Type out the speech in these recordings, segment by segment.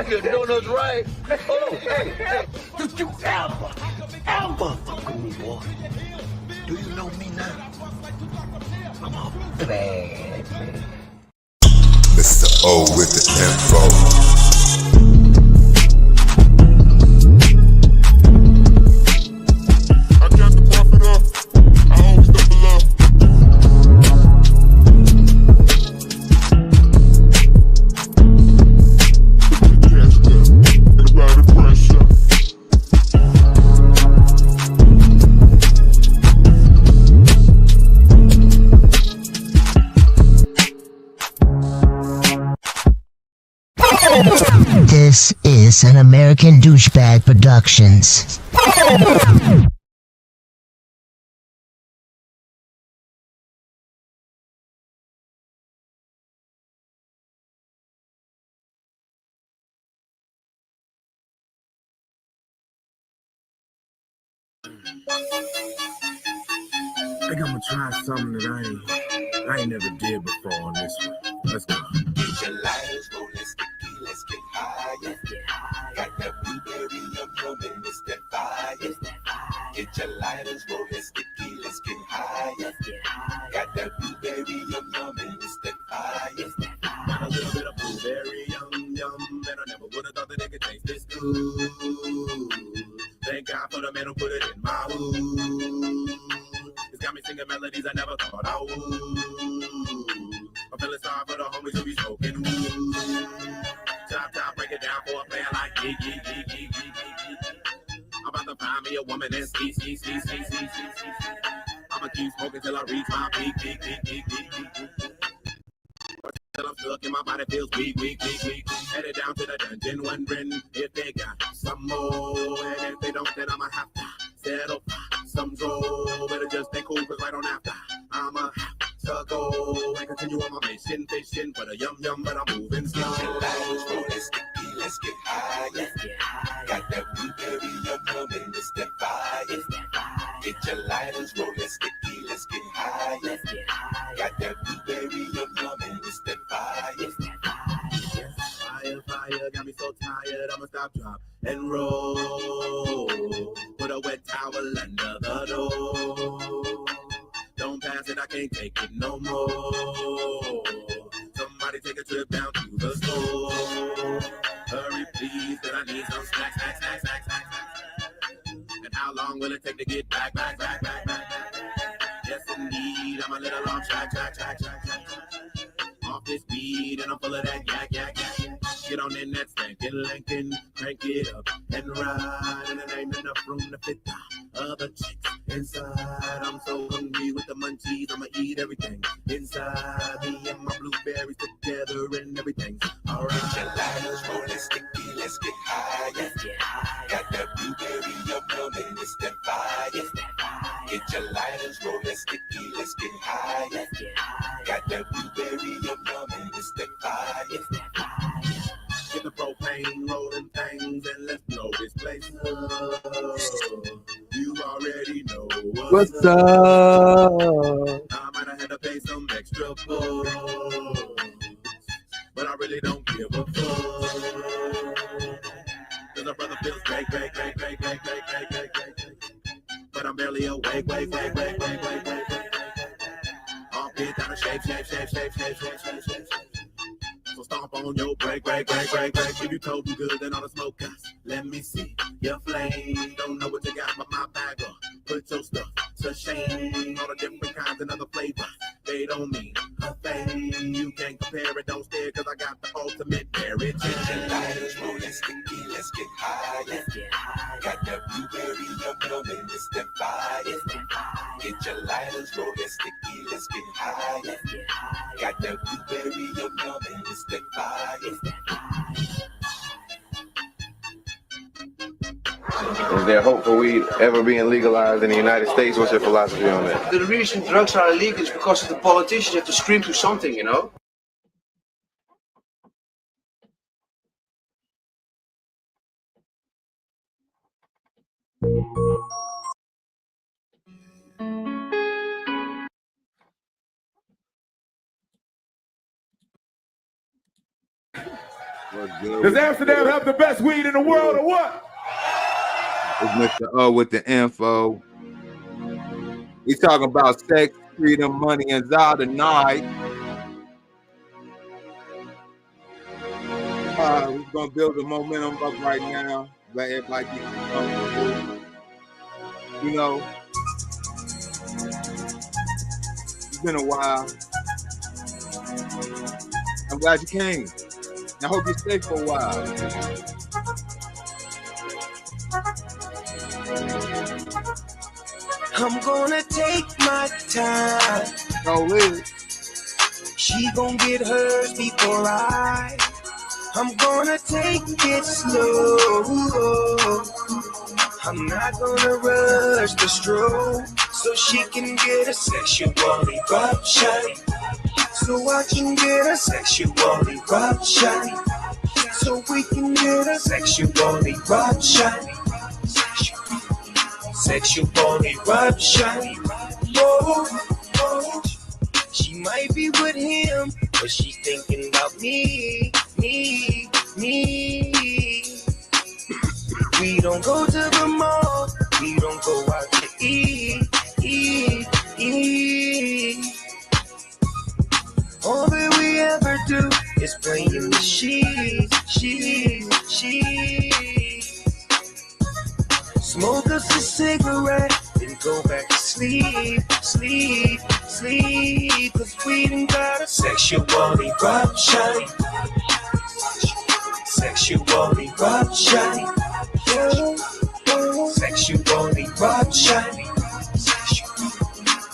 You're doing us right. Oh, hey. Did you ever fuck with me, boy? Do you know me now? I'm a bad man. Mr. O with the info. This is an American Douchebag Productions. I think I'm gonna try something that I ain't never did before on this one. Let's go. Get your lighters, roll, let's get high. Let's get high. Got that blueberry yum yum and it's that fire. It's that fire. Get your lighters, roll, let's get high. Let's get high. Got that blueberry yum yum and it's that fire. It's that fire. Got a little bit of blueberry yum yum, and I never would have thought that it could taste this good. Thank God for the man who put it in my hood. It's got me singing melodies I never thought I would. I'm feeling sorry for the homies who be smoking weed. Top, break it down for a player like Gee. I'm about to find me a woman and see. I'ma keep smoking till I reach my peak. Till I'm stuck and my body feels weak. Headed down to the dungeon, wondering if they got some more. And if they don't, then I'ma have to settle some draw. Better just stay cool, cause right on after I'ma have to go and continue on my mission, fishing for the yum, but I'm moving slow. Get your lighters, roll, let's get high. Let's get high. Got that blueberry yum and it's that fire. It's that fire. Get your lighters, roll, let's get high. Let's get high. Got that blueberry yum and it's that fire. It's that fire. Fire, got me so tired, I'ma stop, drop, and roll. Put a wet towel under the door. Don't pass it, I can't take it no more. Somebody take a trip down to the store. Hurry, please, cause I need some snacks. And how long will it take to get back? Yes, indeed, I'm a little off track. Off this speed, and I'm full of that yak. Get on in that stinking Lincoln, crank it up and ride. And there ain't enough room to fit the other chicks inside. I'm so hungry with the munchies, I'ma eat everything inside. Me and my blueberries together and everything's alright. Get your lighters, roll, let's get high. Let's get high. Got that blueberry yum and it's that fire. It's that fire. Get your lighters, roll, let's get high. Let's get high. Got that blueberry yum and it's that fire. It's that fire. Get the propane rolling things and let's blow this place up. You already know what's up. I might have had to pay some extra bucks, but I really don't give a fuck. Cause a brother feels great. But I'm barely awake. All fit down a shape. So stomp on your break. If you told me good, then all the smoke guys. Let me see your flame. Don't know what you got, but my bag up. Put your stuff to shame. All the different kinds and other flavors, they don't mean a thing. You can't compare it, don't stare, cause I got the ultimate marriage. Get your lighters, roll, let's get high. Let's get high. Got that blueberry yum and it's that fire. It's that fire. Get your lighters, roll, let's get high. Let's get high. Got that blueberry yum and it's that fire. It's that fire. Is there hope for weed ever being legalized in the United States? What's your philosophy on that? The reason drugs are illegal is because the politicians have to scream to something, you know? Well, Does Amsterdam have the best weed in the world or what? It's Mr. O with the info. We talking about sex, freedom, money, and Zah tonight. We're gonna build the momentum up right now. Let everybody get comfortable. You know, it's been a while. I'm glad you came. I hope you stay for a while. I'm gonna take my time. So live. She gon' get hers before I'm gonna take it slow. I'm not gonna rush the stroke, so she can get a sexual eruption. So I can get a sexual eruption. So we can get a sexual eruption. Sexual eruption. Oh, oh. She might be with him, but she's thinking about me. We don't go to the mall, we don't go out to eat. All that we ever do is play in the sheets. Smoke us a cigarette, then go back to sleep. Cause we done got a sexual eruption. Sexual eruption. Sexual eruption.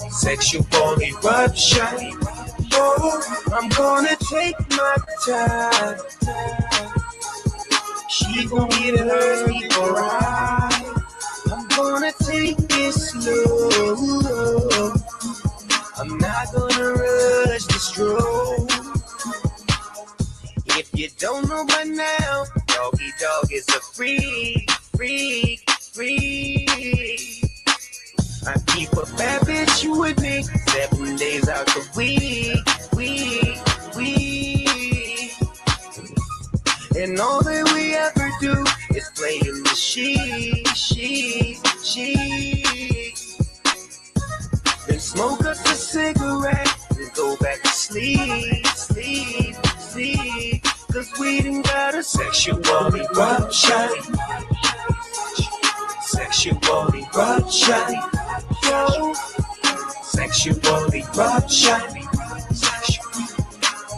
Sexual eruption. Oh, I'm gonna take my time. She gon' get hers before I'm gonna take it slow. I'm not gonna rush the stroke. If you don't know by now, Doggy Dog is a freak. I keep a bad bitch with me 7 days out the week. And all that we ever do is play in the sheets. Then smoke us a cigarette, then go back to sleep. Cause we done got a sexual eruption. Sexual eruption. Yo. Sexual eruption.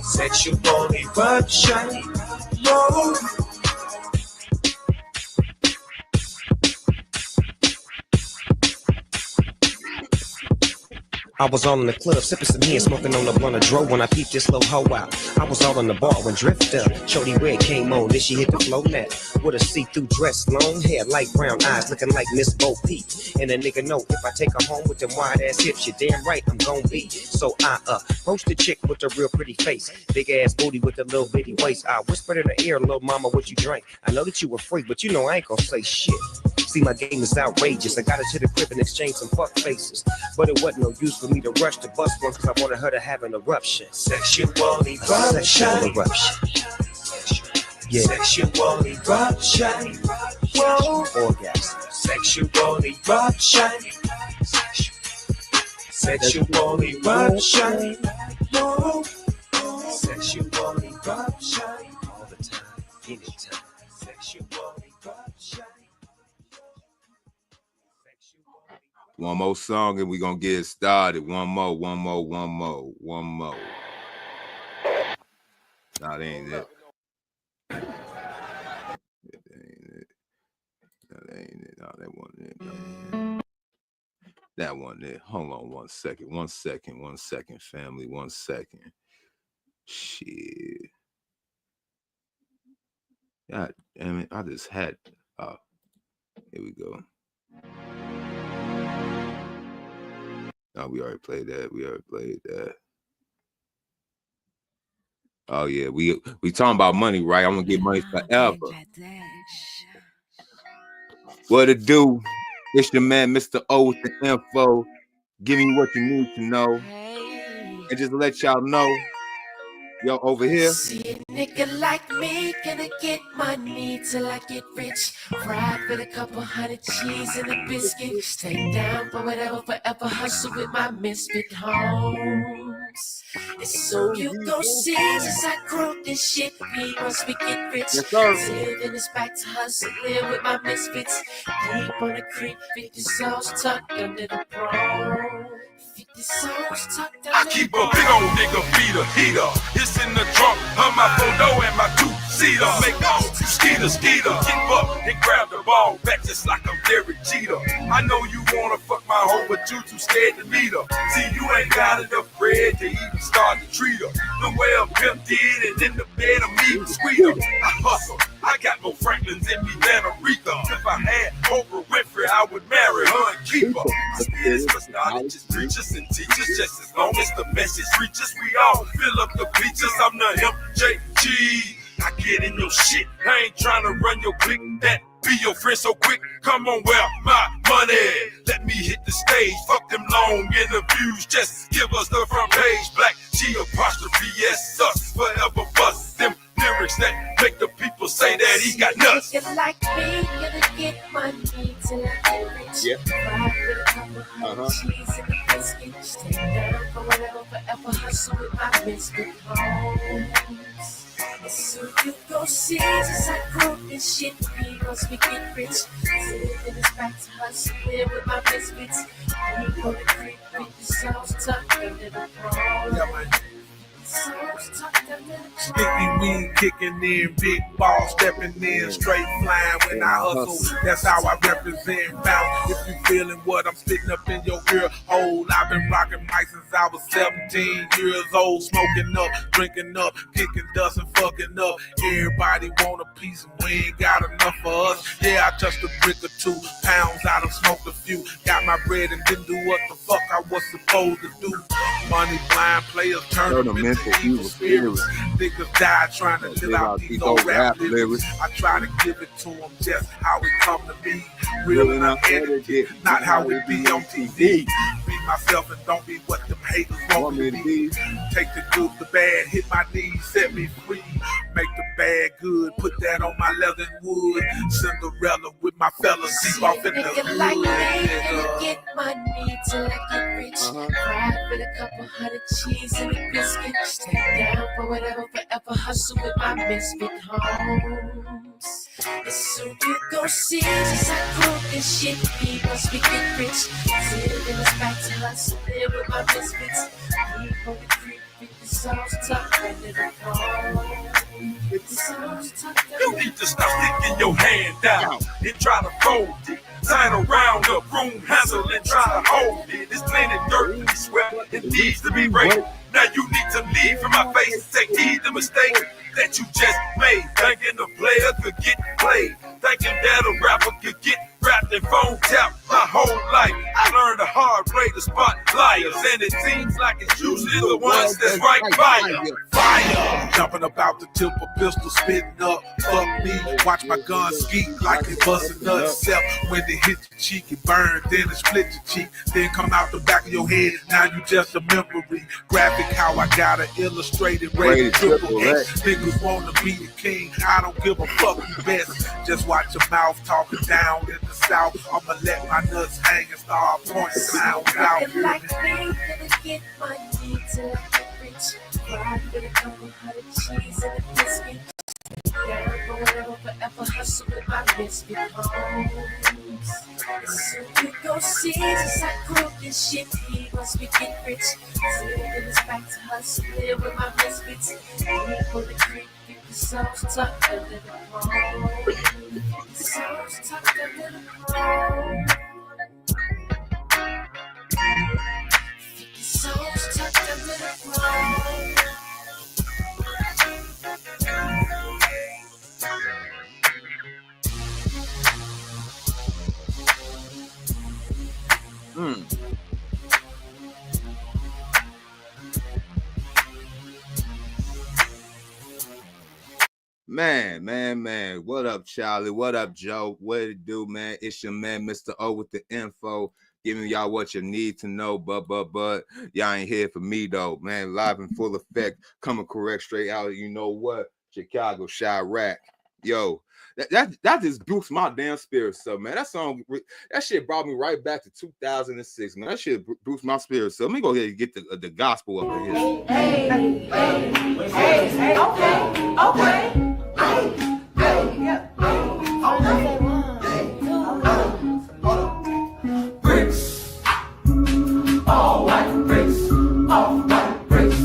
Sexual eruption. Yo. I was all in the club, sipping some here, smoking on the blunt of dro when I peeped this little hoe out. I was all in the bar when Drifter, Shorty Red came on, then she hit the flow net with a see-through dress, long hair, light brown eyes, looking like Miss Bo Peep. And a nigga know if I take her home with them wide-ass hips, you're damn right I'm gon' be. So I approached the chick with a real pretty face, big-ass booty with a little bitty waist. I whispered in her ear, little mama, what you drink? I know that you were free, but you know I ain't gon' say shit. See, my game is outrageous. I got her to the crib and exchanged some fuck faces. But it wasn't no use for me to rush the bus one because I wanted her to have an eruption. Sexual eruption. Sexual eruption. Yeah. Sexual eruption. Whoa. Orgasm. Sexual eruption. Sexual eruption. Whoa. Sexual eruption. All the time, anytime. Sexual eruption. One more song and we're gonna get it started. One more. That ain't it. That ain't it. No, that wasn't it. That wasn't it. Hold on 1 second. 1 second, family. 1 second. Shit. God damn it. I just had. Oh, here we go. Oh, we already played that. Oh yeah, we talking about money, right? I'm gonna get money forever. What it do? It's your man, Mr. O with the info. Give me what you need to know, and just let y'all know Yo, over here. See a nigga like me gonna get money till I get rich. Ride with a couple hundred cheese and a biscuit. Stay down for whatever, forever hustle with my misfit homes. And so you go see as I grow this shit. Me once we get rich. Yes, sir. Living this back to hustle, live with my misfits. Deep on the creek, 50 souls tucked under the bro. 50 souls tucked under I keep a big old nigga feeder heater. It's in the trunk of my photo and my two-seater. Make all skeeter. Keep up and grab the ball back just like I'm Derek Jeter. I know you wanna fuck my hoe, but you too scared to meet her. See, you ain't got enough bread to even start to treat her. The way a pimp did, and in the bed I'm even sweeter. I hustle. I got more Franklins in me than Aretha. If I had Oprah Winfrey, I would marry her and keep her. I spit is for knowledge, preachers and teachers. Just as long as the message reaches, we all fill up the bleachers. I'm the MJG. I get in your shit. I ain't trying to run your clique. That be your friend so quick. Come on, where my money? Let me hit the stage. Fuck them long interviews. Just give us the front page. Black G apostrophe S us. Forever bust them lyrics that make the people say that he got nuts. Nigga like me gonna get money till I get rich. Yeah. Ride with a couple hundred cheese and a biscuit. Stay down for whatever, forever hustle with my misfit homes. And so you go see as I grow this shit. Me once we get rich. Living this back to hustle, live with my misfits. Deep on the creek, 50 souls tucked under the bro. Sticky weed kicking in, big ball stepping in, straight flying when I hustle. That's how I represent bounce. If you feeling what I'm spitting up in your ear hole, I've been rocking mic since I was 17 years old, smoking up, drinking up, kicking dust and fucking up. Everybody want a piece and we ain't got enough for us. Yeah, I touched a brick or 2 pounds, I done smoked a few. Got my bread and didn't do what the fuck I was supposed to do. Money blind players turn them into evil spirits. Niggas die trying to live out these old rap lyrics. I try to give it to them just how it come to me. Real and unedited, not how it be on TV. Be myself and don't be what them haters want me to be. Take the good, the bad, hit my knees, set me free. Make the bad good, put that on my leather and wood. Cinderella with my fellas, deep off in the hood. Nigga like me gonna get money till I get rich. Ride with a couple hundred cheese and a biscuit. Stay down for whatever, forever hustle with my misfit homes. And so you go see as I grow this shit. Me once we get rich. Living this back to hustle, live with my misfits. Deep on the creek, 50 souls tucked under the bro. You need to stop sticking your hand down and try to fold it. Sign around the room handle and try to hold it. There's plenty dirt to be swept. It needs to be raked. Now you need to leave from my face. Take heed the mistake that you just made. Thinking the player could get played. Thinking that a rapper could get rapped and phone tapped my whole life. I learned the hard way to spot liars. And it seems like it's usually the ones that's right fire. Fire! Jumping about the tip of pistol, spitting up. Fuck me, watch my gun skeet like it busting nuts. Except when they hit your cheek, it burn, then it split your cheek. Then come out the back of your head, now you just a memory. Graphic how I got it illustrated, rated triple X. Niggas wanna be the king, I don't give a fuck who best. Just watch your mouth talking down in the south. I'ma let my nuts hang and start pointing clowns out. Nigga like me gonna get money till I get rich. Ride with a couple hundred cheese and a biscuit. Down for whatever, forever hustle with my misfit homes. So you go see as I grow this shit. He once we get rich. Living this back to hustle, live with my misfits. Deep on the creek, 50 souls tucked under the bro. 50 souls tucked under the bro. 50 souls tucked under the bro. Man. What up, Charlie? What up, Joe? What it do, man? It's your man, Mr. O with the info, giving y'all what you need to know. But y'all ain't here for me though, man. Live in full effect, coming correct straight out. You know what? Chicago, Chirac. Yo, that just boosts my damn spirits up, man. That song, that shit brought me right back to 2006, man. That shit boosts my spirits up. Let me go ahead and get the gospel up in here. Hey, okay. Bricks, all white bricks, off white bricks,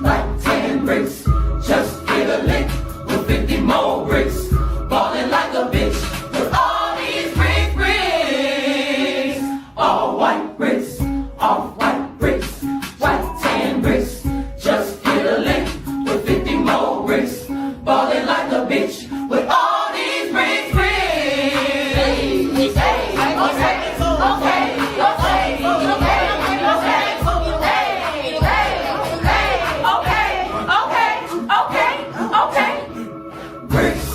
like 10 bricks. Just hit a lick with 50 more bricks. Ballin' like a bitch with all these bricks. All white bricks, off white bricks, white 10 bricks. Just hit a lick with 50 more bricks. Ballin' like a bitch with all these bricks. Okay. Bricks,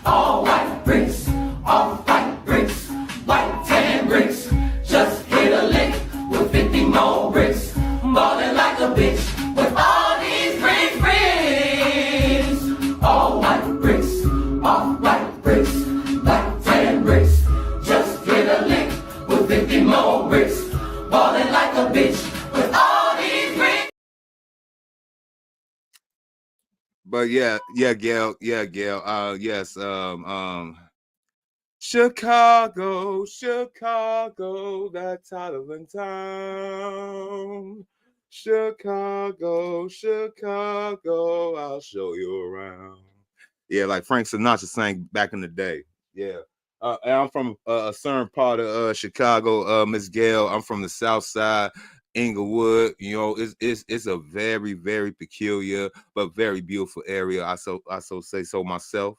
all white bricks, off white bricks, white 10 bricks. Just hit a lick with 50 more bricks. Ballin' like a bitch with all these bricks. All white bricks, off white bricks, white 10 bricks. Just hit a lick with 50 more bricks. Ballin' like a bitch with all these bricks. But yeah, Gail. Yes. Chicago, that's Holland town. Chicago, I'll show you around. Yeah, like Frank Sinatra sang back in the day. Yeah. And I'm from a certain part of Chicago, Miss Gail. I'm from the South Side, Inglewood. You know, it's a very, very peculiar but very beautiful area. I so say so myself.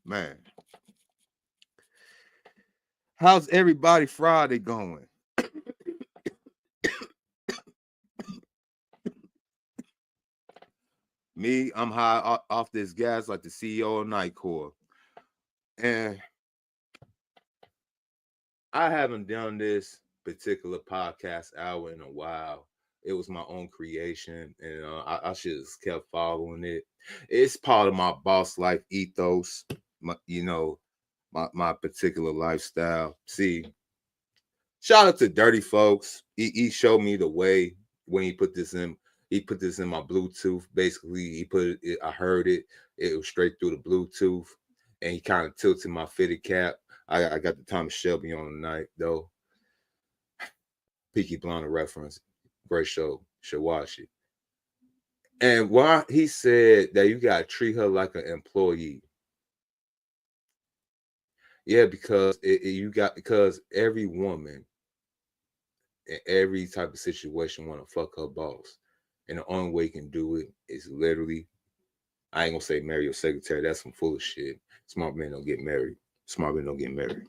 Man, how's everybody Friday going? Me, I'm high off this gas like the CEO of Nightcore. And I haven't done this particular podcast hour in a while. It was my own creation, and I should have kept following it. It's part of my boss life ethos, my particular lifestyle. See, shout out to Dirty Folks. He showed me the way when he put this in. He put this in my Bluetooth. Basically, he put it. I heard it. It was straight through the Bluetooth, and he kind of tilted my fitted cap. I got the Thomas Shelby on tonight, though. Peaky Blonde reference. Great show. Should watch it. And why he said that you gotta treat her like an employee. Yeah, because because every woman in every type of situation want to fuck her boss. And the only way you can do it is literally, I ain't gonna say marry your secretary. That's some full of shit. Smart men don't get married. Smart men don't get married.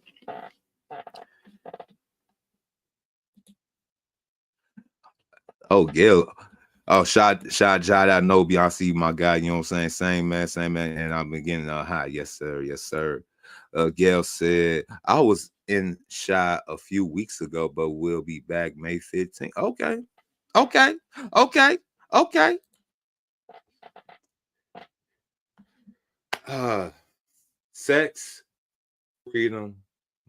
Oh, Gail. Oh, shot Jada. I know Beyonce, my guy. You know what I'm saying? Same man. And I've been getting high. Yes, sir. Gail said, I was in Shy a few weeks ago, but we'll be back May 15th. Okay. Sex, freedom,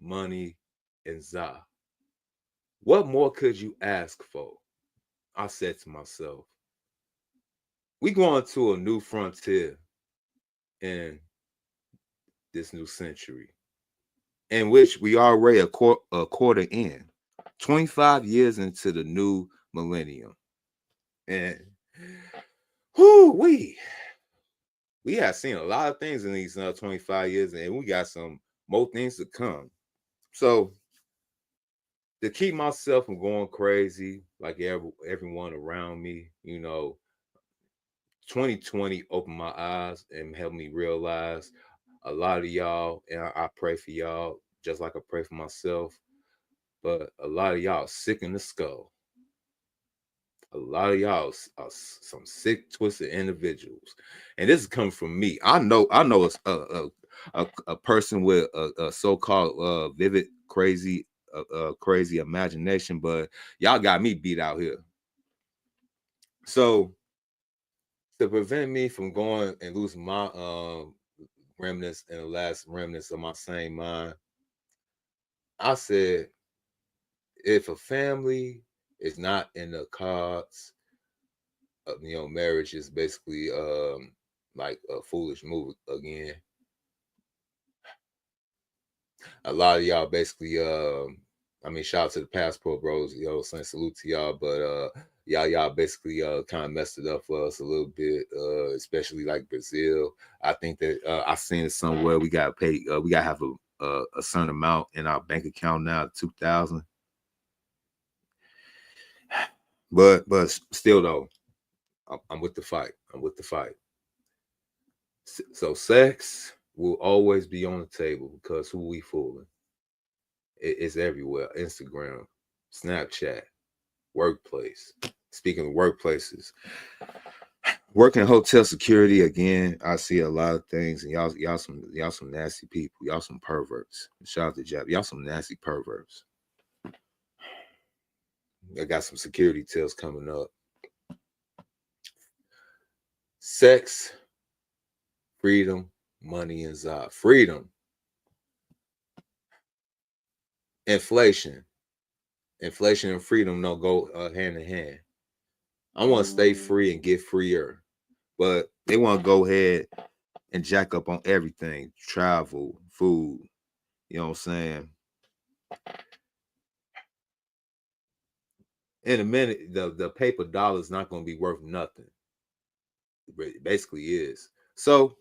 money, and za. What more could you ask for? I said to myself, we going to a new frontier in this new century, in which we already a quarter in, 25 years into the new millennium. And we have seen a lot of things in these 25 years, and we got some more things to come. So to keep myself from going crazy like everyone around me, 2020 opened my eyes and helped me realize a lot of y'all, and I pray for y'all just like I pray for myself, but a lot of y'all sick in the skull. a lot of y'all are some sick, twisted individuals, and this is coming from me. I know a person with a so-called vivid, crazy imagination, but y'all got me beat out here. So to prevent me from going and losing my remnants and the last remnants of my sane mind, I said, if a family is not in the cards, marriage is basically like a foolish move again. A lot of y'all basically shout out to the passport bros, saying salute to y'all, but y'all basically kind of messed it up for us a little bit, especially like Brazil. I think that I've seen it somewhere. We gotta pay, we gotta have a certain amount in our bank account now, 2,000. But still though, I'm with the fight. I'm with the fight. So sex will always be on the table because who we fooling? It's everywhere. Instagram, Snapchat, workplace. Speaking of workplaces, working hotel security again, I see a lot of things, and y'all some nasty people. Y'all some perverts. Shout out to Jap. Y'all some nasty perverts. I got some security tales coming up. Sex, freedom, money, and za. Freedom. Inflation and freedom don't go hand in hand. I want to stay free and get freer, but they want to go ahead and jack up on everything: travel, food. You know what I'm saying? In a minute, the paper dollar is not going to be worth nothing. It basically is. So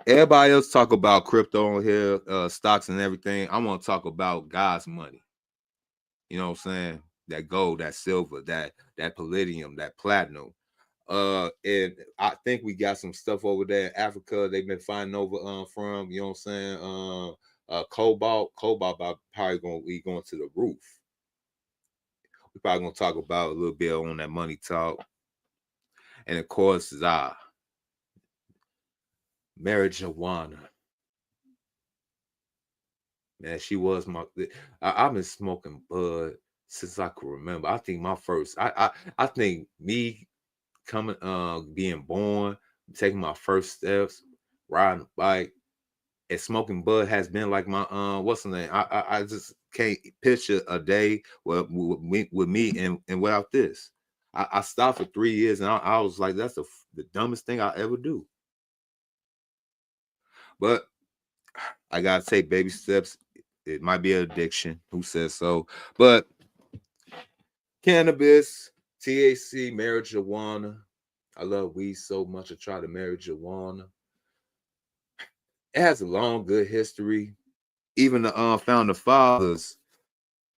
everybody else talk about crypto on here, stocks and everything. I want to talk about God's money. You know what I'm saying? That gold, that silver, that palladium, that platinum. And I think we got some stuff over there in Africa they've been finding over from, you know what I'm saying? Cobalt probably going to the roof. We're probably gonna talk about a little bit on that money talk. And of course, Za. Marijuana. Man, she was I've been smoking bud since I could remember. I think my first, I think me coming, being born, taking my first steps, riding a bike, and smoking bud has been like my what's the name? I just can't picture a day with me and without this. I stopped for 3 years and I was like, that's the dumbest thing I ever do. But I gotta take baby steps. It might be an addiction. Who says so? But cannabis, THC, marijuana. I love weed so much. I try to marijuana. It has a long, good history. Even the founder fathers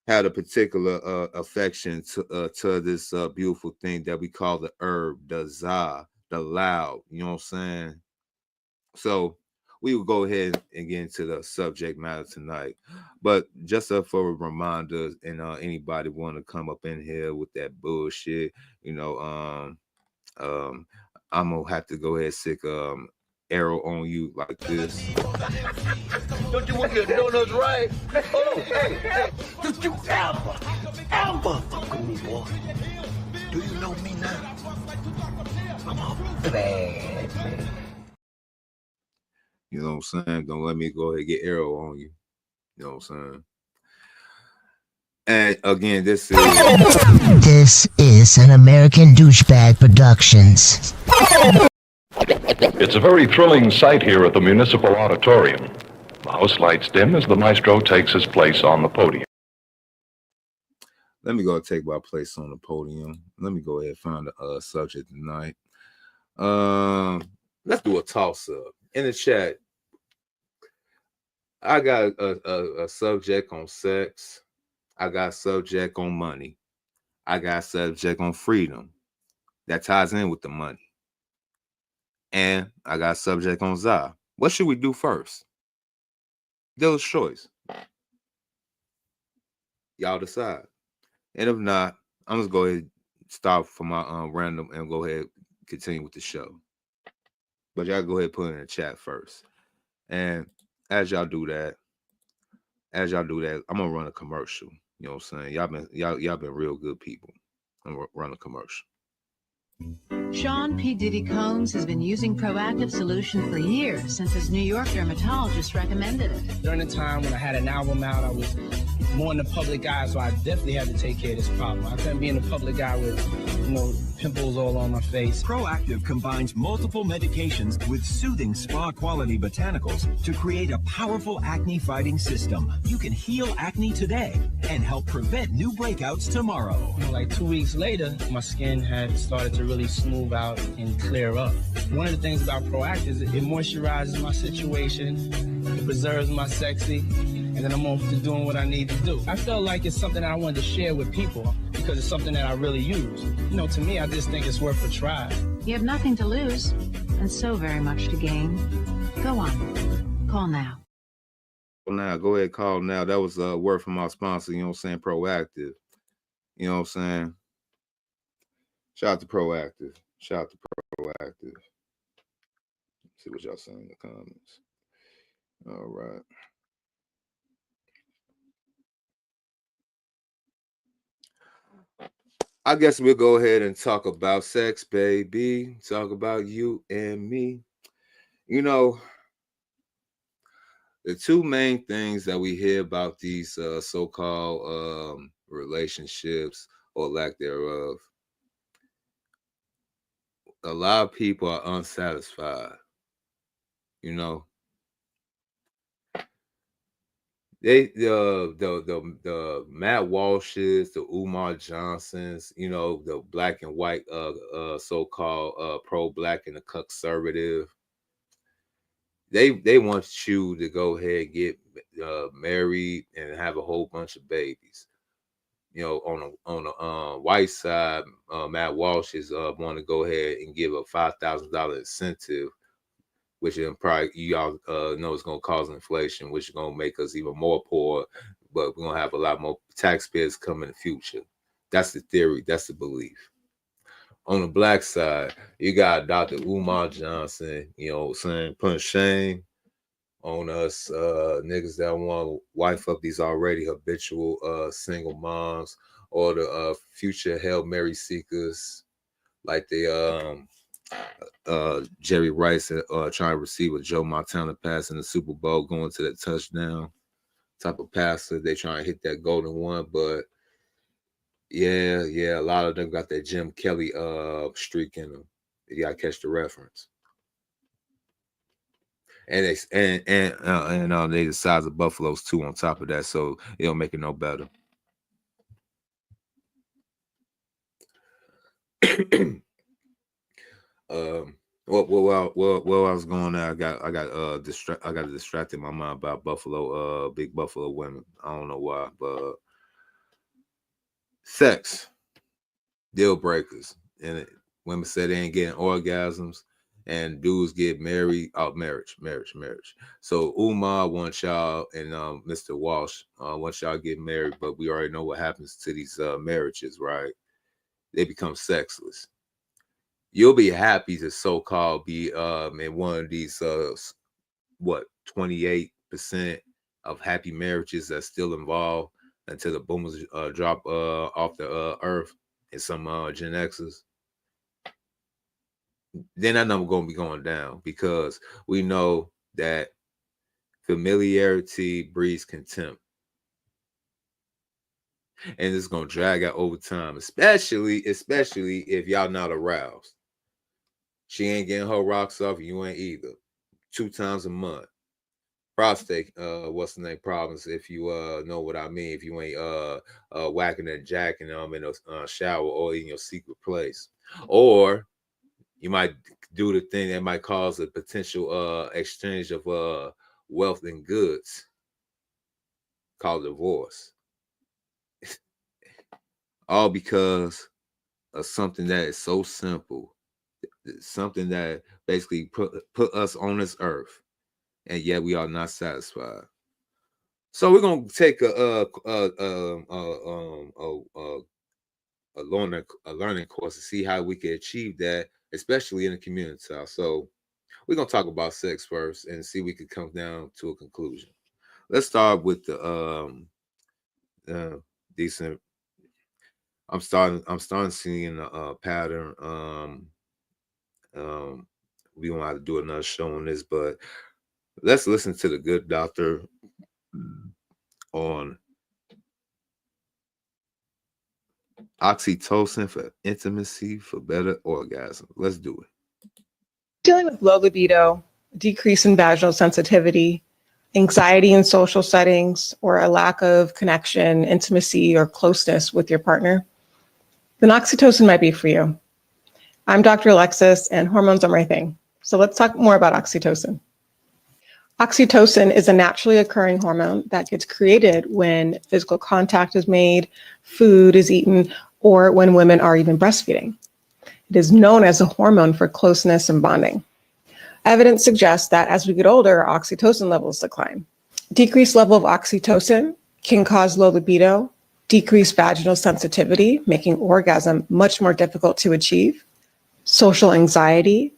had a particular affection to this beautiful thing that we call the herb, the za, the loud. You know what I'm saying? So we will go ahead and get into the subject matter tonight. But just for a reminder, and anybody want to come up in here with that bullshit, you know, I'm gonna have to go ahead and stick arrow on you like this. Don't you want your donuts right? Oh, hey, don't you ever fuck with me, boy? Do you know me now? I'm a bad man. You know what I'm saying? Don't let me go ahead and get arrow on you. You know what I'm saying? And again, this is an American Douchebag Productions. It's a very thrilling sight here at the Municipal Auditorium. The house lights dim as the maestro takes his place on the podium. Let me go take my place on the podium. Let me go ahead and find a subject tonight. Let's do a toss-up. In the chat, I got a subject on sex. I got a subject on money. I got a subject on freedom. That ties in with the money. And I got a subject on za. What should we do first? Dealer's choice. Y'all decide. And if not, I'm just go ahead and stop for my random and go ahead continue with the show. But y'all go ahead and put it in the chat first. And as y'all do that, I'm gonna run a commercial. You know what I'm saying? Y'all been real good people. I'm gonna run a commercial. Sean P. Diddy Combs has been using Proactive Solution for years, since his New York dermatologist recommended it. During the time when I had an album out, I was more in the public eye, so I definitely had to take care of this problem. I couldn't be in the public eye with, pimples all on my face. Proactive combines multiple medications with soothing spa-quality botanicals to create a powerful acne-fighting system. You can heal acne today and help prevent new breakouts tomorrow. Like 2 weeks later, my skin had started to really smooth out and clear up. One of the things about Proactive is it moisturizes my situation, it preserves my sexy, and then I'm on to doing what I need to do. I felt like it's something that I wanted to share with people because it's something that I really use. To me, I just think it's worth a try. You have nothing to lose and so very much to gain. Go on. Call now. Now, go ahead, call now. That was a word from our sponsor, Proactive. You know what I'm saying? Shout out to Proactive. See what y'all saying in the comments. All right. I guess we'll go ahead and talk about sex, baby. Talk about you and me. The two main things that we hear about these so-called relationships or lack thereof, a lot of people are unsatisfied. The Matt Walshes, the Umar Johnsons, the black and white so-called pro-black and the conservative, they want you to go ahead and get married and have a whole bunch of babies. On the white side, Matt Walsh is want to go ahead and give a $5,000 incentive, which then probably y'all know is going to cause inflation, which is going to make us even more poor, but we're going to have a lot more taxpayers come in the future. That's the theory. That's the belief. On the black side, you got Dr. Umar Johnson, putting shame on us niggas that want to wife up these already habitual single moms or the future Hail Mary seekers like the Jerry Rice trying to receive a Joe Montana pass in the Super Bowl, going to that touchdown type of passer. They trying to hit that golden one, but yeah, a lot of them got that Jim Kelly streak in them. You gotta catch the reference. And they the size of buffaloes too on top of that, so it don't make it no better. Well, I was going there. I got distracted my mind about Buffalo, big Buffalo women. I don't know why, but sex deal breakers, and women say they ain't getting orgasms, and dudes get married. Marriage. So Umar wants y'all, and Mr. Walsh wants y'all get married, but we already know what happens to these marriages, right? They become sexless. You'll be happy to so-called be in one of these 28% of happy marriages that's still involved until the boomers drop off the earth and some Gen Xers. Then that number gonna be going down because we know that familiarity breeds contempt. And it's gonna drag out over time, especially if y'all not aroused. She ain't getting her rocks off, you ain't either. 2 times a month. Prostate, what's the name? Problems, if you know what I mean. If you ain't whacking and jacking them in a shower or in your secret place, or you might do the thing that might cause a potential exchange of wealth and goods, called divorce. All because of something that is so simple, something that basically put us on this earth, and yet we are not satisfied. So we're gonna take a learning course to see how we can achieve that, especially in the community. So we're gonna talk about sex first and see if we can come down to a conclusion. Let's start with the decent. I'm starting seeing a pattern. We won't have to do another show on this, but let's listen to the good doctor on oxytocin for intimacy for better orgasm. Let's do it. Dealing with low libido, decrease in vaginal sensitivity, anxiety in social settings, or a lack of connection, intimacy, or closeness with your partner, then oxytocin might be for you. I'm Dr. Alexis, and hormones are my thing. So let's talk more about oxytocin. Oxytocin is a naturally occurring hormone that gets created when physical contact is made, food is eaten, or when women are even breastfeeding. It is known as a hormone for closeness and bonding. Evidence suggests that as we get older, oxytocin levels decline. Decreased level of oxytocin can cause low libido, decreased vaginal sensitivity, making orgasm much more difficult to achieve, social anxiety,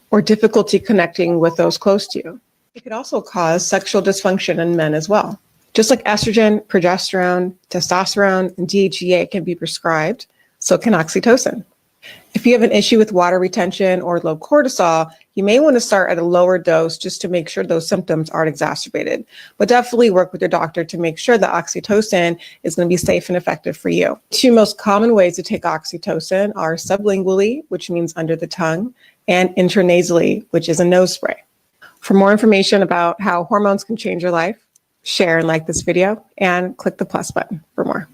or difficulty connecting with those close to you. It could also cause sexual dysfunction in men as well. Just like estrogen, progesterone, testosterone, and DHEA can be prescribed, so can oxytocin. If you have an issue with water retention or low cortisol, you may want to start at a lower dose just to make sure those symptoms aren't exacerbated. But definitely work with your doctor to make sure that oxytocin is going to be safe and effective for you. Two most common ways to take oxytocin are sublingually, which means under the tongue, and intranasally, which is a nose spray. For more information about how hormones can change your life, share and like this video, and click the plus button for more.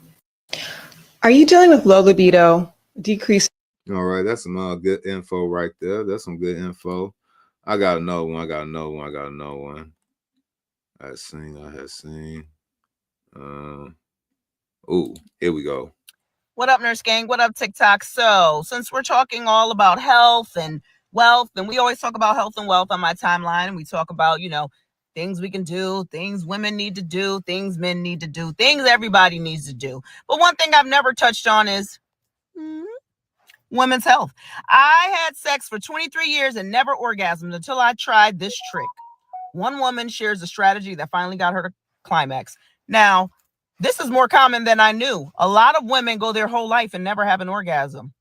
Are you dealing with low libido, decreased? All right, that's some good info right there. That's some good info. I got another one. I had seen. Oh, here we go. What up, Nurse Gang? What up, TikTok? So, since we're talking all about health and wealth, and we always talk about health and wealth on my timeline, and we talk about, things we can do, things women need to do, things men need to do, things everybody needs to do. But one thing I've never touched on is women's health. I had sex for 23 years and never orgasmed until I tried this trick. One woman shares a strategy that finally got her to climax. Now, this is more common than I knew. A lot of women go their whole life and never have an orgasm.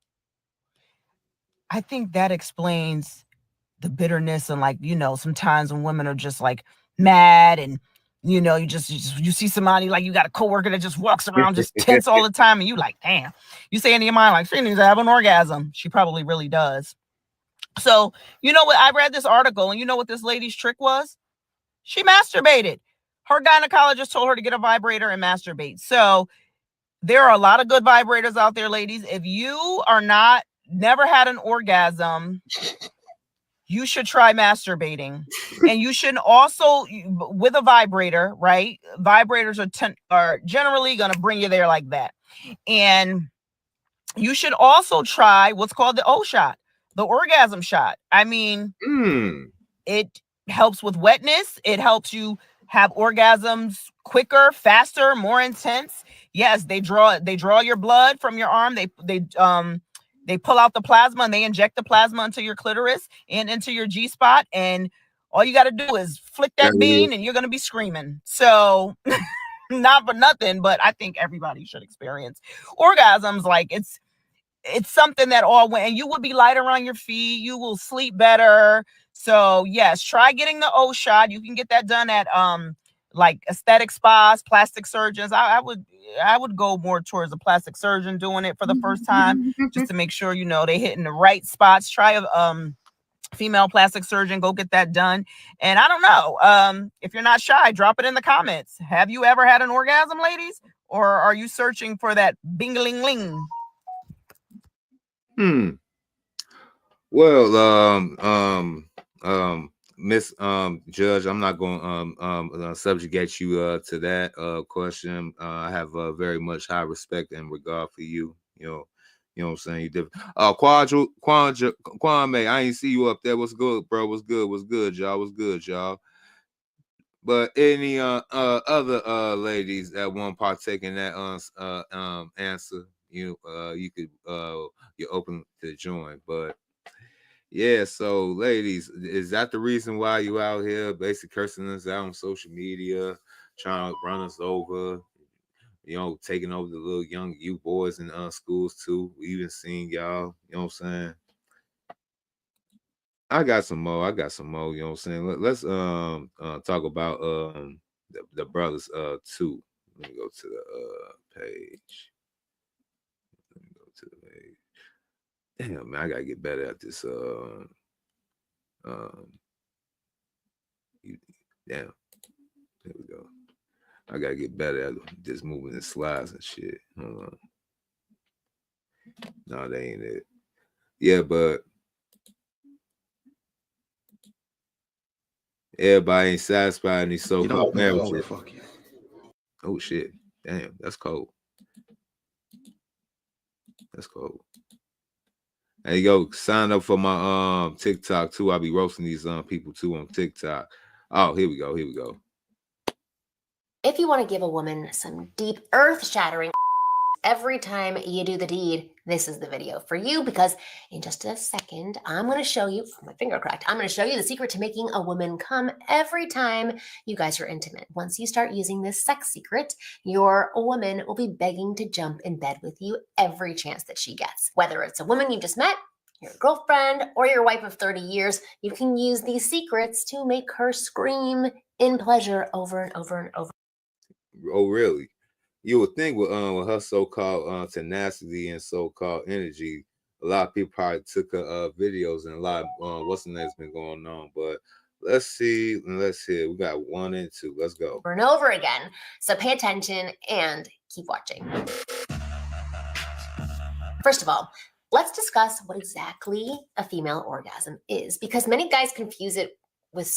I think that explains the bitterness and sometimes when women are just mad and you see somebody you got a coworker that just walks around just tense all the time and you damn. You say in your mind she needs to have an orgasm. She probably really does. So, you know what? I read this article and you know what this lady's trick was? She masturbated. Her gynecologist told her to get a vibrator and masturbate. So there are a lot of good vibrators out there, ladies. If you are never had an orgasm, you should try masturbating. And you should also, with a vibrator, right? Vibrators are generally going to bring you there like that. And you should also try what's called the O shot, the orgasm shot. I mean, it helps with wetness. It helps you have orgasms quicker, faster, more intense. Yes, they draw your blood from your arm. They pull out the plasma and they inject the plasma into your clitoris and into your G-spot. And all you got to do is flick that bean and you're going to be screaming. So not for nothing, but I think everybody should experience orgasms. It's something that and you will be lighter on your feet. You will sleep better. So yes, try getting the O shot. You can get that done at aesthetic spas, plastic surgeons. I would go more towards a plastic surgeon doing it for the first time, just to make sure they hitting the right spots. Try a female plastic surgeon, go get that done. And I don't know, if you're not shy, drop it in the comments. Have you ever had an orgasm, ladies, or are you searching for that bing-a-ling-ling? Well, Miss Judge, I'm not going to subjugate you to that question. I have very much high respect and regard for you. You know what I'm saying? You different. Kwame, I ain't see you up there. What's good, bro? What's good, y'all? But any other ladies that want to partake in that answer, you could you're open to join. But yeah, so ladies, is that the reason why you out here basically cursing us out on social media, trying to run us over? You know, taking over the little young you boys in schools too. We even seen y'all, you know what I'm saying? I got some more, you know what I'm saying? Let's talk about the brothers too. Let me go to the page. Let me go to the page. Damn, man, I gotta get better at this. Damn, there we go. I gotta get better at just moving the slides and shit. Hold on. No, that ain't it. Yeah, but everybody ain't satisfied in these so-called marriages. Oh shit. Damn, that's cold. That's cold. There you go. Sign up for my TikTok too. I'll be roasting these people too on TikTok. Oh, here we go. Here we go. If you want to give a woman some deep, earth-shattering every time you do the deed, this is the video for you, because in just a second, I'm going to show you, my finger cracked, I'm going to show you the secret to making a woman come every time you guys are intimate. Once you start using this sex secret, your woman will be begging to jump in bed with you every chance that she gets. Whether it's a woman you just met, your girlfriend, or your wife of 30 years, you can use these secrets to make her scream in pleasure over and over and over. Oh, really? You would think with her so-called tenacity and so-called energy, a lot of people probably took her videos, and a lot of what's the name's been going on. But let's see, let's hear. We got 1 and 2. Let's go. Over and over again. So pay attention and keep watching. First of all, let's discuss what exactly a female orgasm is, because many guys confuse it with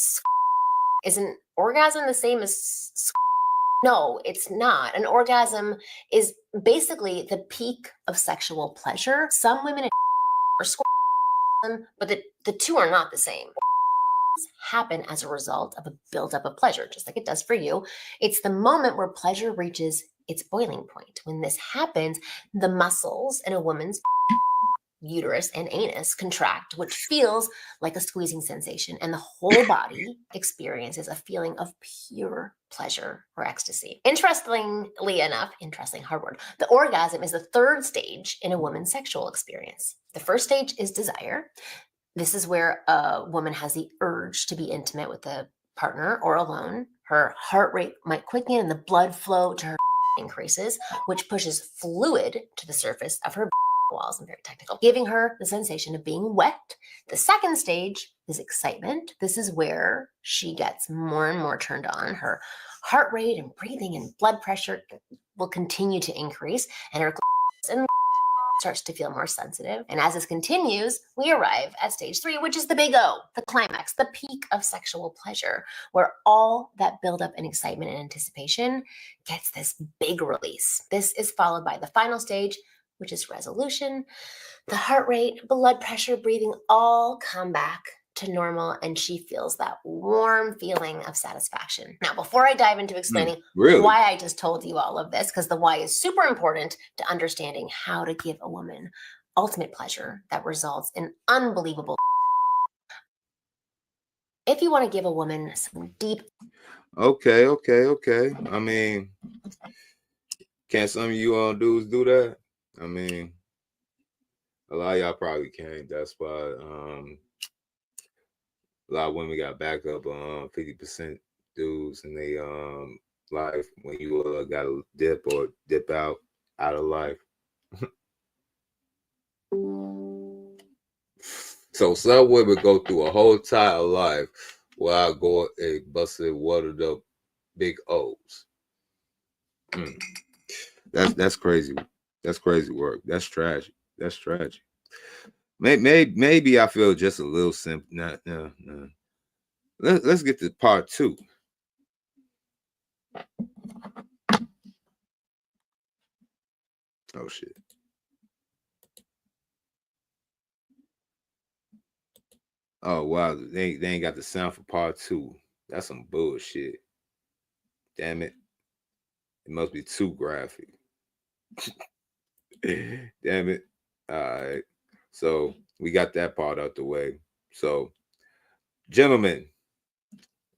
isn't orgasm the same as No, it's not. An orgasm is basically the peak of sexual pleasure. Some women are but the two are not the same. Happen as a result of a buildup of pleasure, just like it does for you. It's the moment where pleasure reaches its boiling point. When this happens, the muscles in a woman's uterus and anus contract, which feels like a squeezing sensation, and the whole body experiences a feeling of pure pleasure or ecstasy. Interestingly enough, interesting hard word, the orgasm is the third stage in a woman's sexual experience. The first stage is desire. This is where a woman has the urge to be intimate with a partner or alone. Her heart rate might quicken and the blood flow to her increases, which pushes fluid to the surface of her walls. I'm very technical, giving her the sensation of being wet. The second stage is excitement. This is where she gets more and more turned on. Her heart rate and breathing and blood pressure will continue to increase, and her starts to feel more sensitive. And as this continues, we arrive at stage 3, which is the big O, the climax, the peak of sexual pleasure, where all that buildup and excitement and anticipation gets this big release. This is followed by the final stage, which is resolution. The heart rate, blood pressure, breathing all come back to normal, and she feels that warm feeling of satisfaction. Now, before I dive into explaining why I just told you all of this, because the why is super important to understanding how to give a woman ultimate pleasure that results in unbelievable. If you want to give a woman some deep... Okay. I mean, can't some of you dudes do that? I mean, a lot of y'all probably can't. That's why a lot of women got back up on 50% dudes in they life when you gotta dip or dip out of life. So some women go through a whole entire life where I go and busted one of the big O's. That's crazy. That's crazy work. That's tragic. That's tragic. Maybe I feel just a little simple. No. Let's get to part 2. Oh shit. Oh wow, they ain't got the sound for part 2. That's some bullshit. Damn it. It must be too graphic. Damn it. All right. So we got that part out the way. So, gentlemen,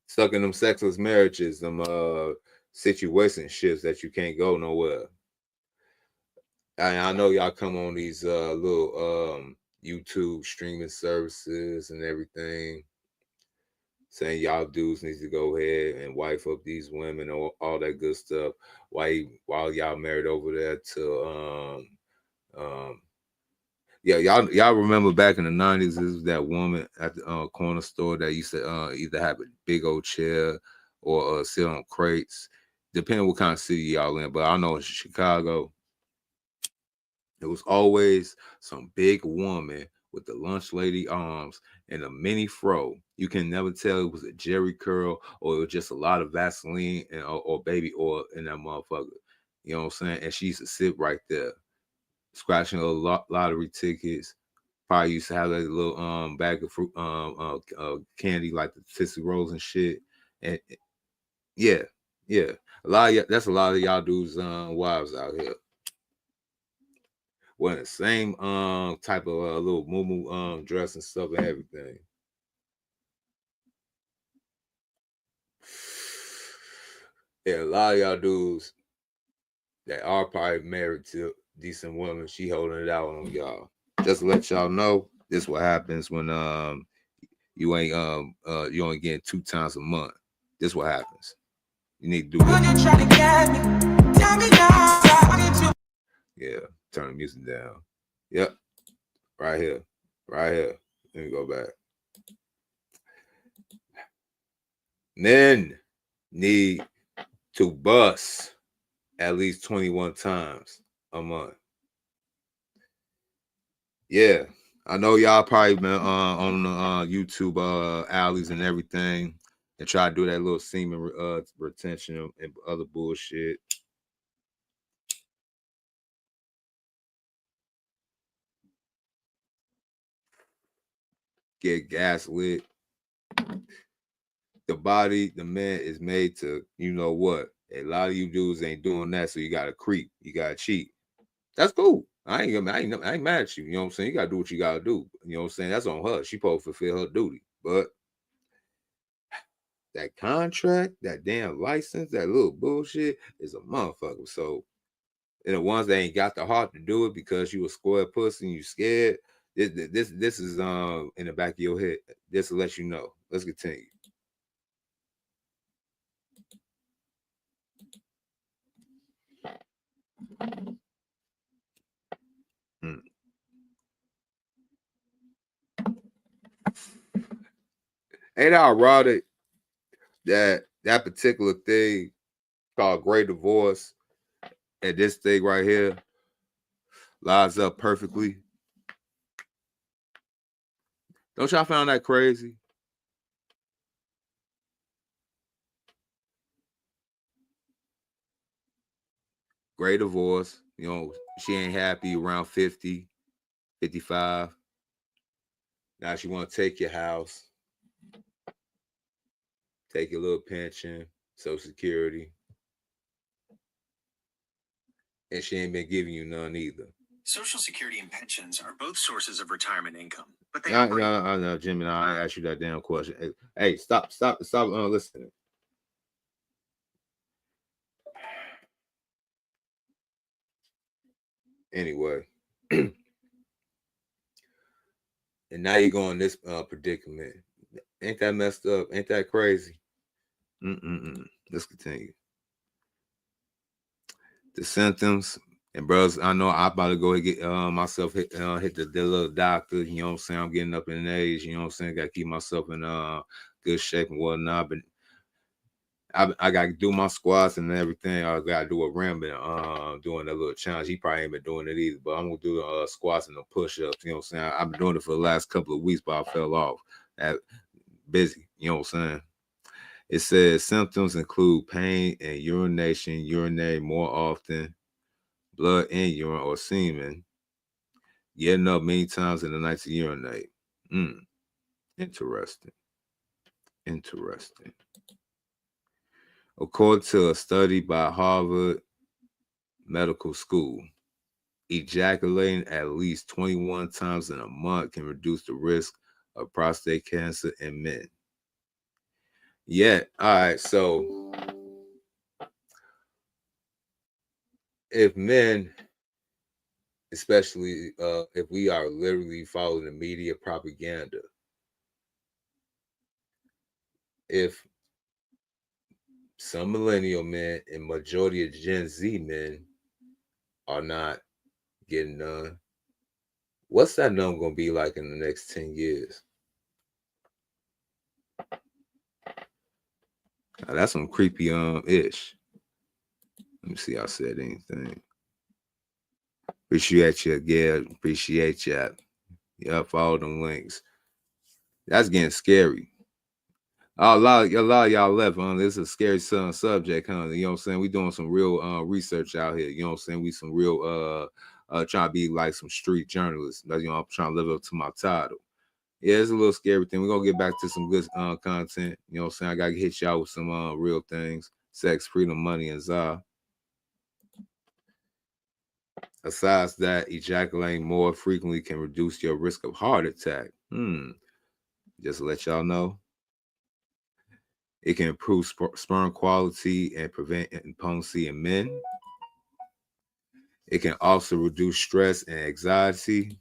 stuck in them sexless marriages, them situationships that you can't go nowhere. I know y'all come on these little YouTube streaming services and everything, saying y'all dudes need to go ahead and wife up these women or all that good stuff while y'all married over there to yeah, y'all remember back in the 90s, this was that woman at the corner store that used to either have a big old chair or sit on crates, depending what kind of city y'all in. But I know in Chicago, there was always some big woman with the lunch lady arms and a mini fro. You can never tell it was a Jerry curl or it was just a lot of Vaseline and or baby oil in that motherfucker. You know what I'm saying? And she used to sit right there, scratching a lottery tickets. Probably used to have that little bag of fruit candy like the Tootsie Rolls and shit. And yeah. That's a lot of y'all dudes wives out here. Wearing the same type of little moo dress and stuff and everything. Yeah, a lot of y'all dudes that are probably married to decent women, she holding it out on y'all. Just to let y'all know, this is what happens when you only getting 2 times a month. This is what happens. You need to do this. Yeah, turn the music down. Yep. Right here. Let me go back. Men need to bust at least 21 times a month. Yeah, I know y'all probably been on the YouTube alleys and everything and try to do that little semen retention and other bullshit. Get gas lit. The body, the man is made to, you know what? A lot of you dudes ain't doing that, so you gotta creep, you gotta cheat. That's cool. I ain't mad at you. You know what I'm saying? You gotta do what you gotta do. You know what I'm saying? That's on her. She supposed to fulfill her duty. But that contract, that damn license, that little bullshit is a motherfucker. So, and the ones that ain't got the heart to do it because you a square pussy and you scared, this is in the back of your head. This will let you know. Let's continue. Ain't I ironic that particular thing called Great Divorce and this thing right here lines up perfectly? Don't y'all find that crazy? Great divorce, you know, she ain't happy around 50, 55. Now she want to take your house, take your little pension, Social Security, and she ain't been giving you none either. Social Security and pensions are both sources of retirement income, but they no, Jimmy, I asked you that damn question. Hey, stop listening. Anyway, and now you're going this predicament. Ain't that messed up? Ain't that crazy? Let's continue. The symptoms, and bros, I know I'm about to go and get myself hit the little doctor. You know what I'm saying? I'm getting up in age. You know what I'm saying? Got to keep myself in good shape and whatnot. But I got to do my squats and everything. I got to do a rim and doing that little challenge. He probably ain't been doing it either. But I'm gonna do the squats and the push-ups. You know what I'm saying? I've been doing it for the last couple of weeks, but I fell off. Busy. You know what I'm saying? It says symptoms include pain and urination, urinate more often, blood in urine or semen, getting up many times in the night to urinate. Interesting. According to a study by Harvard Medical School, ejaculating at least 21 times in a month can reduce the risk of prostate cancer in men. Yeah, all right, so if men, especially if we are literally following the media propaganda, if some millennial men and majority of Gen Z men are not getting done, what's that number going to be like in the next 10 years? Now, that's some creepy ish. Let me see if I said anything. Appreciate you, Gail. Appreciate you. Yeah, follow them links. That's getting scary. Oh, a lot of y'all left, huh? This is a scary subject, huh? You know what I'm saying? We doing some real research out here. You know what I'm saying? We some real trying to be like some street journalists. You know, I'm trying to live up to my title. Yeah, it's a little scary thing. We're gonna get back to some good content. You know what I'm saying? I gotta hit y'all with some real things. Sex, freedom, money, and za. Besides that, ejaculating more frequently can reduce your risk of heart attack. Just to let y'all know. It can improve sperm quality and prevent impotency in men. It can also reduce stress and anxiety.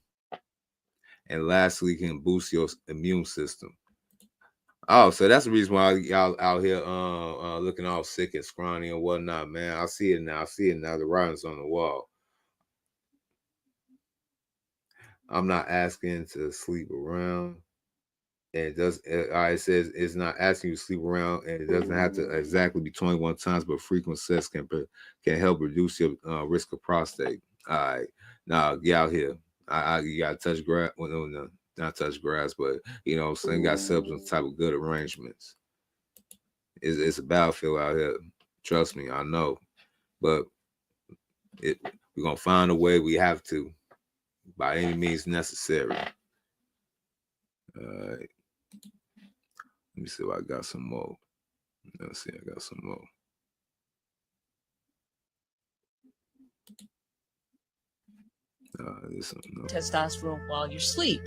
And lastly, it can boost your immune system. Oh, so that's the reason why y'all out here looking all sick and scrawny and whatnot, man. I see it now. The writing's on the wall. I'm not asking to sleep around. And it says it's not asking you to sleep around, and it doesn't have to exactly be 21 times, but frequent sex can help reduce your risk of prostate. All right, now get out here. You gotta touch grass. Well, no, not touch grass, but you know what I'm saying, got some type of good arrangements. It's a battlefield out here. Trust me, I know. But we're gonna find a way. We have to, by any means necessary. All right. Let me see if I got some more. Let's see, I got some more. Testosterone while you sleep.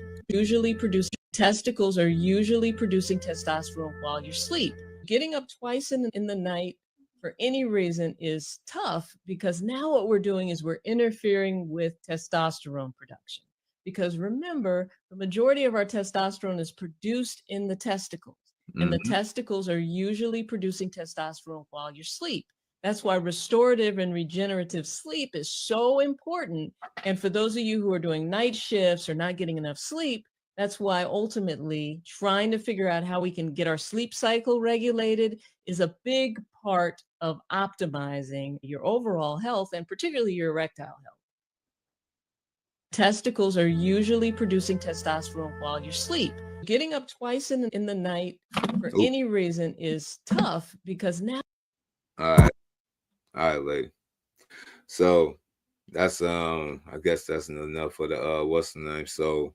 Testicles are usually producing testosterone while you sleep. Getting up twice in the night for any reason is tough, because now what we're doing is we're interfering with testosterone production. Because remember, the majority of our testosterone is produced in the testicles. And the testicles are usually producing testosterone while you sleep. That's why restorative and regenerative sleep is so important. And for those of you who are doing night shifts or not getting enough sleep, that's why ultimately trying to figure out how we can get our sleep cycle regulated is a big part of optimizing your overall health, and particularly your erectile health. Testicles are usually producing testosterone while you sleep. Getting up twice in the night for any reason is tough, because now. All right, lady. So that's I guess that's enough for the what's the name. So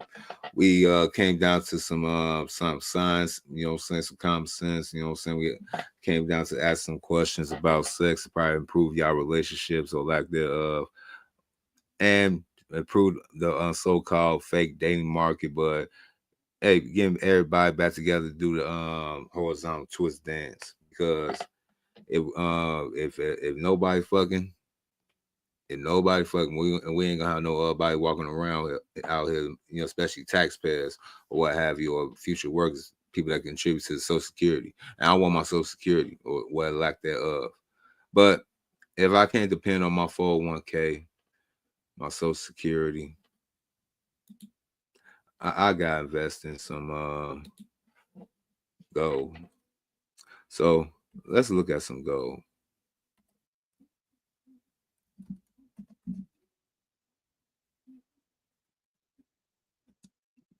we came down to some science, you know what I'm saying, some common sense, you know what I'm saying. We came down to ask some questions about sex to probably improve y'all relationships or lack thereof, and improve the so-called fake dating market. But hey, getting everybody back together to do the horizontal twist dance, because if nobody fucking, we ain't gonna have nobody walking around out here, you know, especially taxpayers or what have you, or future workers, people that contribute to the Social Security. And I want my Social Security or what lack thereof. But if I can't depend on my 401k, my Social Security, I gotta invest in some gold. So let's look at some gold.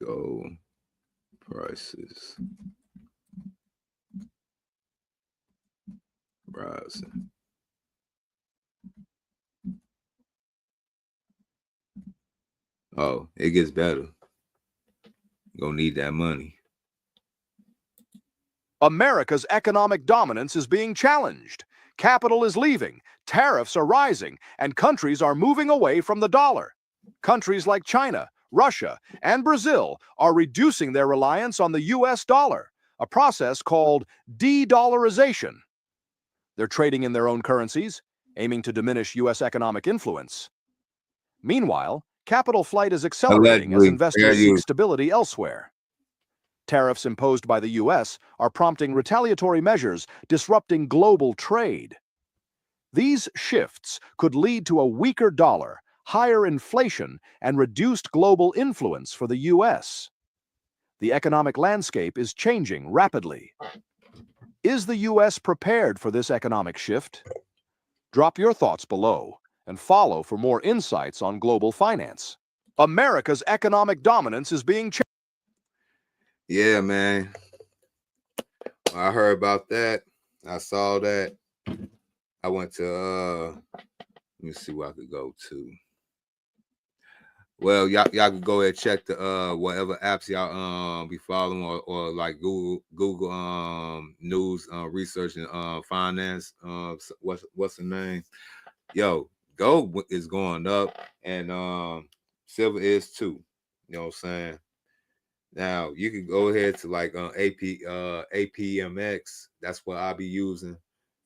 Gold prices rising. Oh, it gets better. Gonna need that money. America's economic dominance is being challenged. Capital is leaving, tariffs are rising, and countries are moving away from the dollar. Countries like China, Russia, and Brazil are reducing their reliance on the US dollar, a process called de-dollarization. They're trading in their own currencies, aiming to diminish US economic influence. Meanwhile, capital flight is accelerating as investors seek stability elsewhere. Tariffs imposed by the US are prompting retaliatory measures, disrupting global trade. These shifts could lead to a weaker dollar, higher inflation, and reduced global influence for the US. The economic landscape is changing rapidly. Is the US prepared for this economic shift? Drop your thoughts below and follow for more insights on global finance. America's economic dominance is being challenged. Yeah, man. I heard about that. I saw that. I went to let me see what I could go to. Well, y'all can go ahead and check the whatever apps y'all be following or like Google news research and finance. What's the name? Yo, gold is going up and silver is too. You know what I'm saying? Now you can go ahead to like APMX. That's what I'll be using.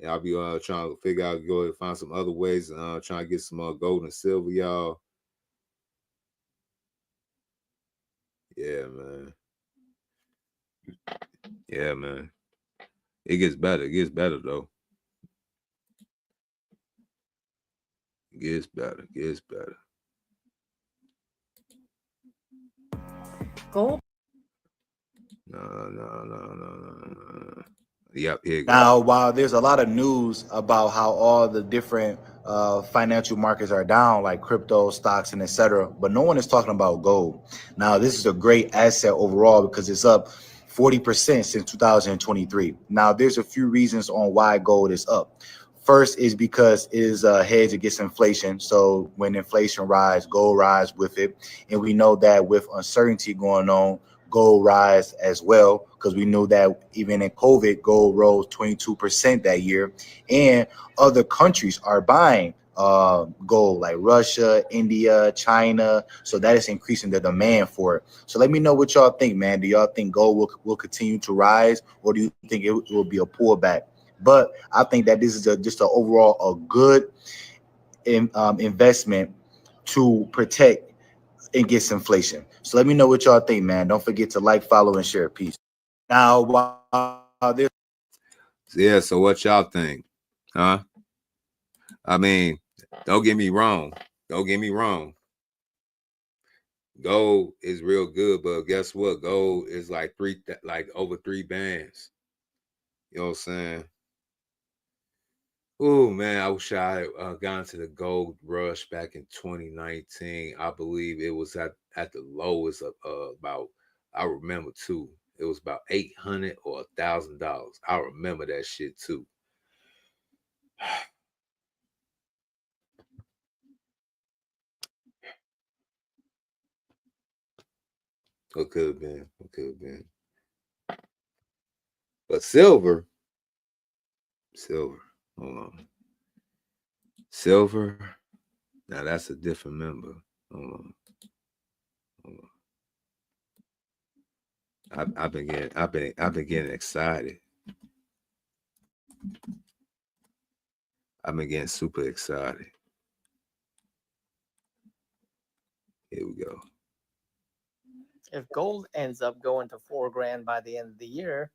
And I'll be trying to figure out, go ahead and find some other ways, trying to get some gold and silver, y'all. Yeah, man. Yeah, man. It gets better. It gets better though. It gets better. It gets better. Gold. No. Yep, here you go. Now, while there's a lot of news about how all the different financial markets are down, like crypto, stocks, and etc., but no one is talking about gold. Now, this is a great asset overall because it's up 40% since 2023. Now, there's a few reasons on why gold is up. First is because it is a hedge against inflation. So when inflation rises, gold rise with it. And we know that with uncertainty going on, gold rise as well, because we know that even in COVID, gold rose 22% that year. And other countries are buying gold, like Russia, India, China. So that is increasing the demand for it. So let me know what y'all think, man. Do y'all think gold will continue to rise, or do you think it will be a pullback? But I think that this is just an overall a good investment to protect against inflation. So let me know what y'all think, man. Don't forget to like, follow, and share. Peace. Now, while this, yeah. So what y'all think, huh? I mean, don't get me wrong. Don't get me wrong. Gold is real good, but guess what? Gold is like over 3 bands. You know what I'm saying? Oh man, I wish I had gone to the gold rush back in 2019. I believe it was at the lowest of about, I remember too. It was about $800 or $1,000. I remember that shit too. What could have been? What could have been? But silver. Hold on. Silver. Now that's a different member. Hold on. I've been getting excited. I've been getting super excited. Here we go. If gold ends up going to $4,000 by the end of the year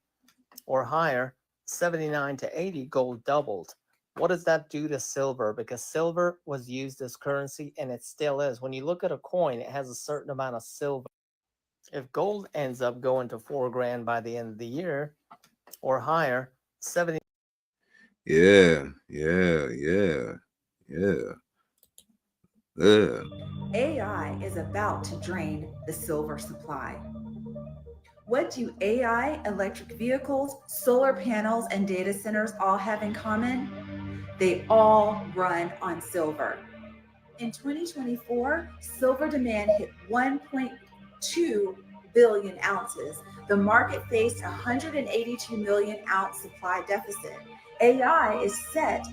or higher, 79 to 80, gold doubled. What does that do to silver? Because silver was used as currency and it still is. When you look at a coin, it has a certain amount of silver. If gold ends up going to $4,000 by the end of the year or higher, 70. Yeah. AI is about to drain the silver supply. What do AI, electric vehicles, solar panels, and data centers all have in common? They all run on silver. In 2024, silver demand hit 1.2 billion ounces. The market faced a 182 million ounce supply deficit. AI is set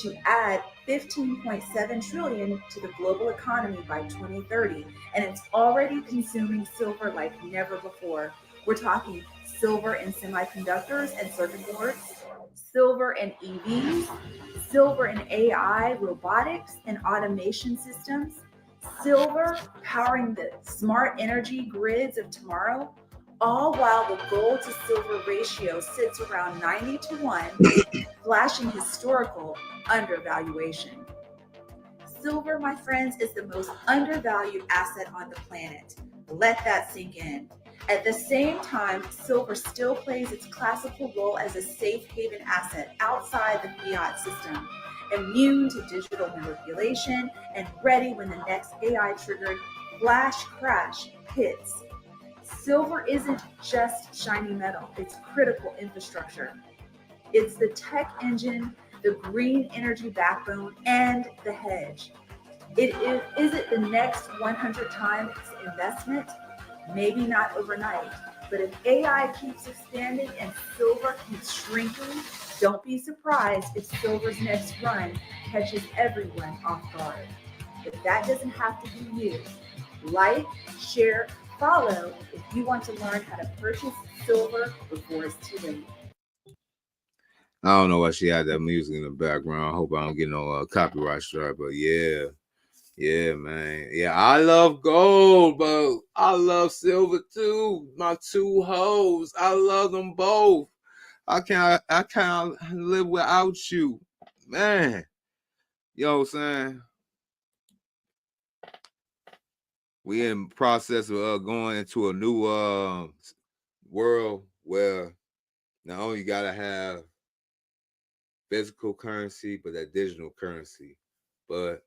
to add 15.7 trillion to the global economy by 2030, and it's already consuming silver like never before. We're talking silver in semiconductors and circuit boards, silver in EVs, silver in AI, robotics, and automation systems, silver powering the smart energy grids of tomorrow, all while the gold to silver ratio sits around 90-1, flashing historical undervaluation. Silver, my friends, is the most undervalued asset on the planet. Let that sink in. At the same time, silver still plays its classical role as a safe haven asset outside the fiat system, immune to digital manipulation and ready when the next AI-triggered flash crash hits. Silver isn't just shiny metal, it's critical infrastructure. It's the tech engine, the green energy backbone, and the hedge. Is it the next 100 times investment? Maybe not overnight, but if AI keeps expanding and silver keeps shrinking, don't be surprised if silver's next run catches everyone off guard. But that doesn't have to be you. Like, share, follow if you want to learn how to purchase silver before it's too late. I don't know why she had that music in the background. I hope I don't get no copyright strike, but yeah. Yeah, man. Yeah, I love gold, but I love silver too. My two hoes. I love them both. I can't live without you. Man. You know what I'm saying? We in the process of going into a new world where not only you gotta have physical currency, but that digital currency. But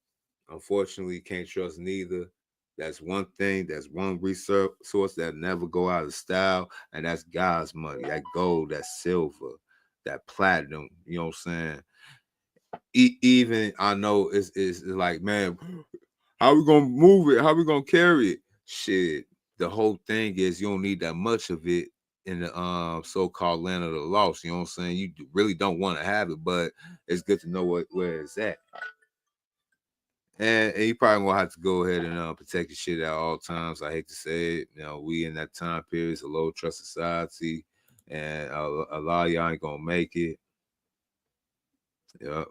unfortunately, you can't trust neither. That's one thing, that's one resource that never go out of style, and that's God's money, that gold, that silver, that platinum, you know what I'm saying? Even I know it's like, man, how we gonna move it? How we gonna carry it? Shit, the whole thing is you don't need that much of it in the so-called land of the lost, you know what I'm saying? You really don't want to have it, but it's good to know where it's at. And you probably gonna have to go ahead and protect your shit at all times. I hate to say it. You know, we in that time period, it's a low trust society, and a lot of y'all ain't gonna make it. Yep.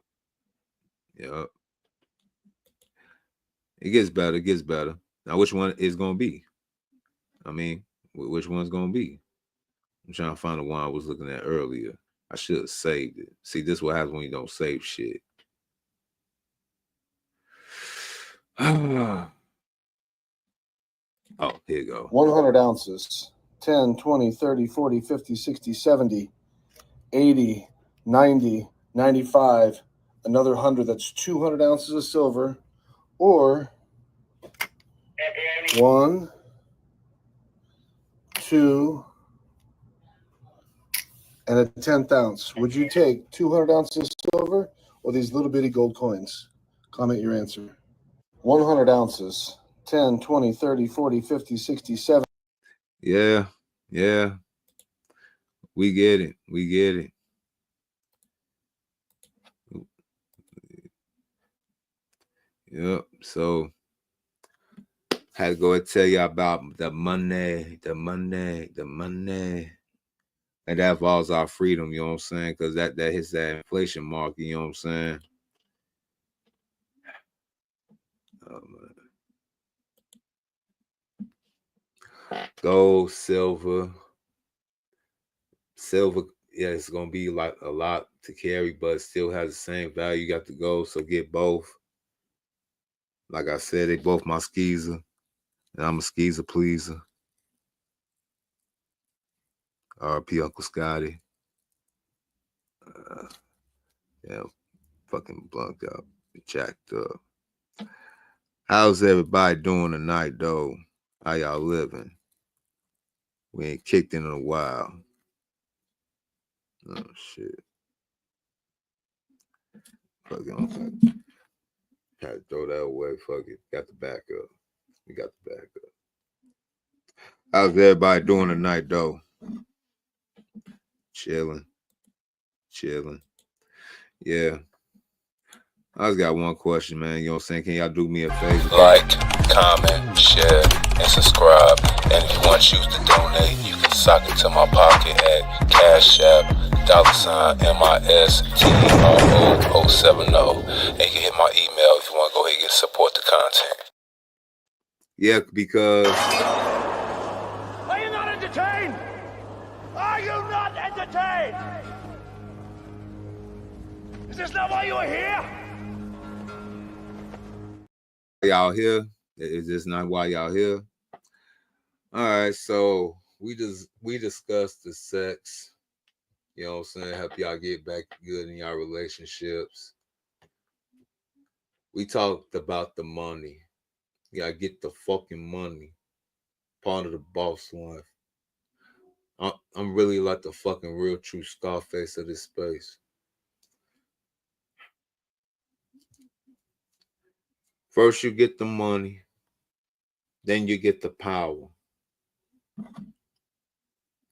It gets better. It gets better. Now, which one is gonna be? I mean, which one's gonna be? I'm trying to find the one I was looking at earlier. I should have saved it. See, this is what happens when you don't save shit. Oh, here you go. 100 ounces, 10, 20, 30, 40, 50, 60, 70, 80, 90, 95, another 100, that's 200 ounces of silver, or 1, 2, and a 10th ounce. Would you take 200 ounces of silver or these little bitty gold coins? Comment your answer. 100 ounces, 10, 20, 30, 40, 50, 60, 70. Yeah. We get it. Yep. So had to go and tell you about the money. And that involves our freedom, you know what I'm saying? Because that hits that inflation mark, you know what I'm saying? Gold, silver, yeah, it's gonna be like a lot to carry, but it still has the same value. You got the gold, so get both. Like I said, they both my skeezer, and I'm a skeezer pleaser. R.P. Uncle Scotty. Yeah, fucking blunked up, jacked up. How's everybody doing tonight, though? How y'all living? We ain't kicked in a while. Oh, shit. Fuck it. Had to throw that away. Fuck it. Got the backup. We got the backup. How's everybody doing tonight, though? Chilling. Yeah. I just got one question, man. You know what I'm saying? Can y'all do me a favor? Like, comment, share, and subscribe. And if you want to choose to donate, you can sock it to my pocket at Cash App, $MISTRO070. And you can hit my email if you want to go ahead and support the content. Yeah, because Are you not entertained? Are you not entertained? Is this not why you are here? y'all here. Is this not why y'all here? All right, so we discussed the sex. You know what I'm saying? Help y'all get back good in y'all relationships. We talked about the money. You gotta get the fucking money. Part of the boss life. I'm really like the fucking real true Scarface of this space. First you get the money, then you get the power.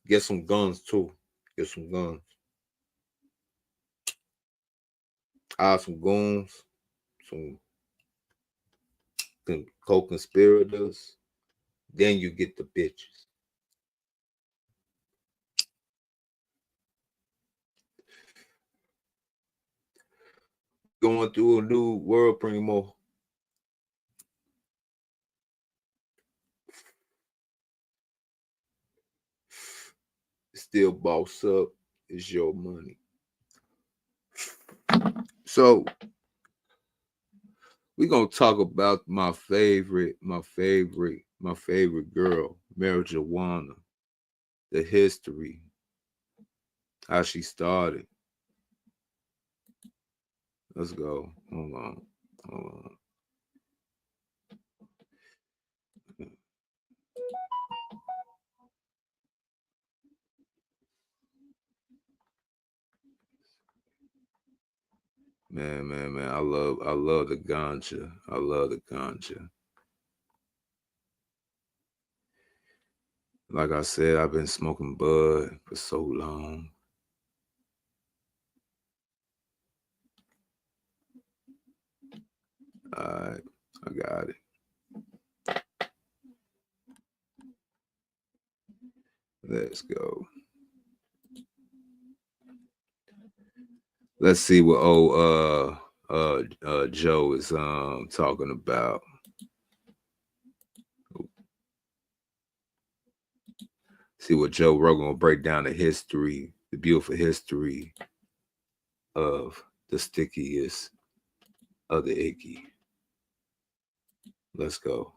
Get some guns too. Get some guns. Some goons, some co-conspirators. Then you get the bitches. Going through a new world, Primo. Still boss up is your money. So we're gonna talk about my favorite girl, marijuana, the history, how she started. Let's go. Hold on. Man. I love the ganja. I love the ganja. Like I said, I've been smoking bud for so long. All right, I got it. Let's go. Let's see what Joe is talking about. See what Joe Rogan will break down the history, the beautiful history of the stickiest of the icky. Let's go.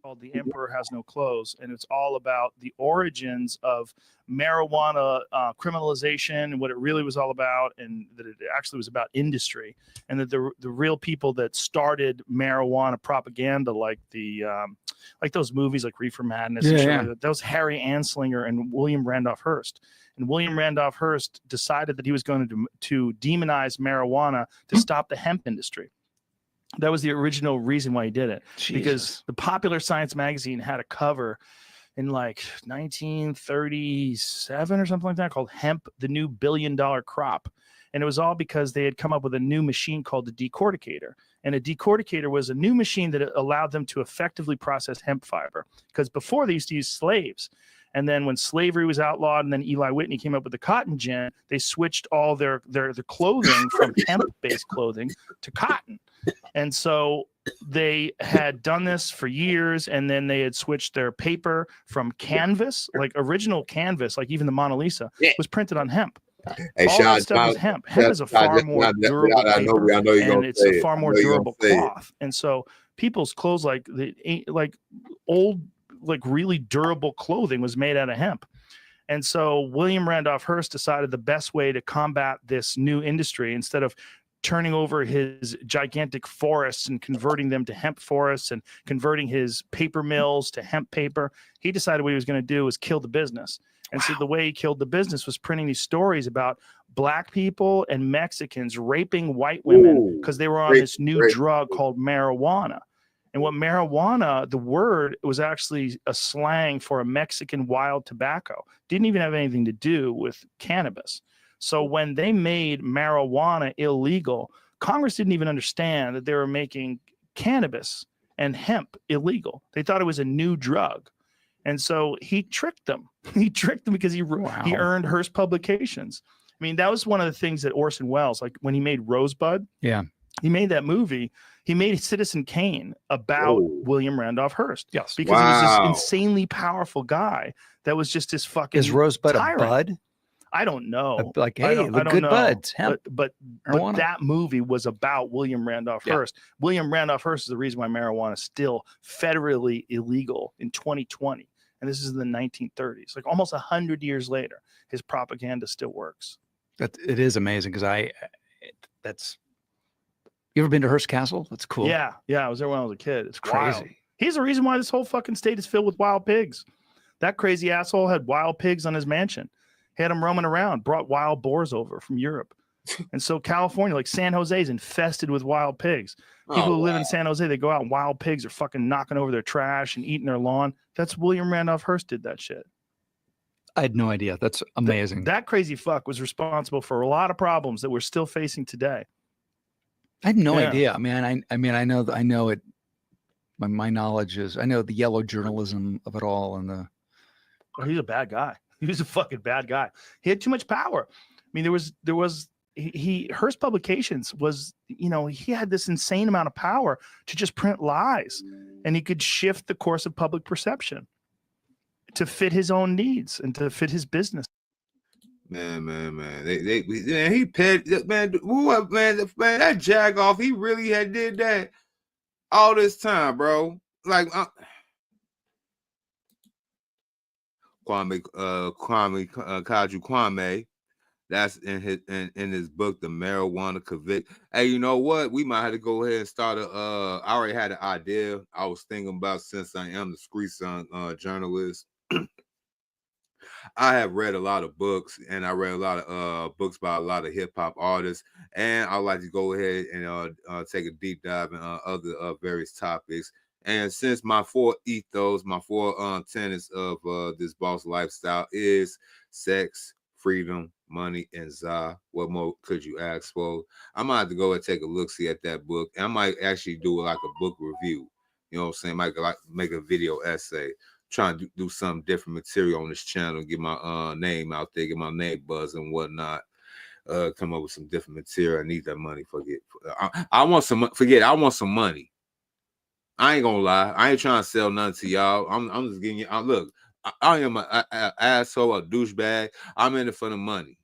Called The Emperor Has No Clothes, and it's all about the origins of marijuana criminalization and what it really was all about, and that it actually was about industry, and that the real people that started marijuana propaganda, like the like those movies like Reefer Madness, and shit like that, was Harry Anslinger and William Randolph Hearst. And William Randolph Hearst decided that he was going to demonize marijuana to stop the hemp industry. That was the original reason why he did it. Jesus. Because the Popular Science magazine had a cover in like 1937 or something like that called Hemp, the New Billion-Dollar Crop. And it was all because they had come up with a new machine called the decorticator. And a decorticator was a new machine that allowed them to effectively process hemp fiber. Because before they used to use slaves. And then when slavery was outlawed and then Eli Whitney came up with the cotton gin, they switched all their clothing from hemp-based clothing to cotton. And so they had done this for years, and then they had switched their paper from canvas, like original canvas, like even the Mona Lisa, was printed on hemp. Hey, all that stuff is hemp. Hemp is a far more durable paper, and it's a far more durable cloth. And so people's clothes, like old, like really durable clothing, was made out of hemp. And so William Randolph Hearst decided the best way to combat this new industry, instead of turning over his gigantic forests and converting them to hemp forests and converting his paper mills to hemp paper, he decided what he was going to do was kill the business. And so the way he killed the business was printing these stories about black people and Mexicans raping white women because they were on this new drug called marijuana. And what marijuana, the word, was actually a slang for a Mexican wild tobacco. Didn't even have anything to do with cannabis. So when they made marijuana illegal, Congress didn't even understand that they were making cannabis and hemp illegal. They thought it was a new drug. And so he tricked them. He tricked them because he earned Hearst Publications. I mean, that was one of the things that Orson Welles, like when he made Rosebud, he made that movie. He made Citizen Kane about William Randolph Hearst. Yes. Because he was this insanely powerful guy that was just his fucking Is Rosebud tyrant. a bud? I don't know. Like, hey, the good buds. But that movie was about William Randolph Hearst. William Randolph Hearst is the reason why marijuana is still federally illegal in 2020. And this is in the 1930s. Like almost 100 years later, his propaganda still works. It is amazing because you ever been to Hearst Castle? That's cool. Yeah. Yeah. I was there when I was a kid. It's crazy. Wow. He's the reason why this whole fucking state is filled with wild pigs. That crazy asshole had wild pigs on his mansion. He had them roaming around, brought wild boars over from Europe. And so California, like San Jose, is infested with wild pigs. People who live in San Jose, they go out and wild pigs are fucking knocking over their trash and eating their lawn. That's William Randolph Hearst did that shit. I had no idea. That's amazing. That crazy fuck was responsible for a lot of problems that we're still facing today. I had no idea. I mean, I know it. My knowledge is, I know the yellow journalism of it all, and he's a bad guy. He was a fucking bad guy. He had too much power. I mean, Hearst Publications was, he had this insane amount of power to just print lies, and he could shift the course of public perception to fit his own needs and to fit his business. Man. He paid, man, that jagoff, he really had did that all this time, bro. Like, Kwame, that's in his book, The Marijuana Convict. Hey, you know what? We might have to go ahead and start I already had an idea I was thinking about, since I am the Street Son journalist. I have read a lot of books, and I read a lot of books by a lot of hip hop artists, and I'd like to go ahead and take a deep dive in other various topics. And since my four ethos, my four tenets of this boss lifestyle is sex, freedom, money, and za, what more could you ask for? I might have to go and take a look-see at that book, and I might actually do like a book review. You know what I'm saying? Might like make a video essay, trying to do some different material on this channel, get my name out there, get my name buzz and whatnot. Come up with some different material. I need that money. I want some. Forget it. I want some money. I ain't gonna lie. I ain't trying to sell nothing to y'all. I'm just getting you. Look, I am an asshole, a douchebag. I'm in it for the money.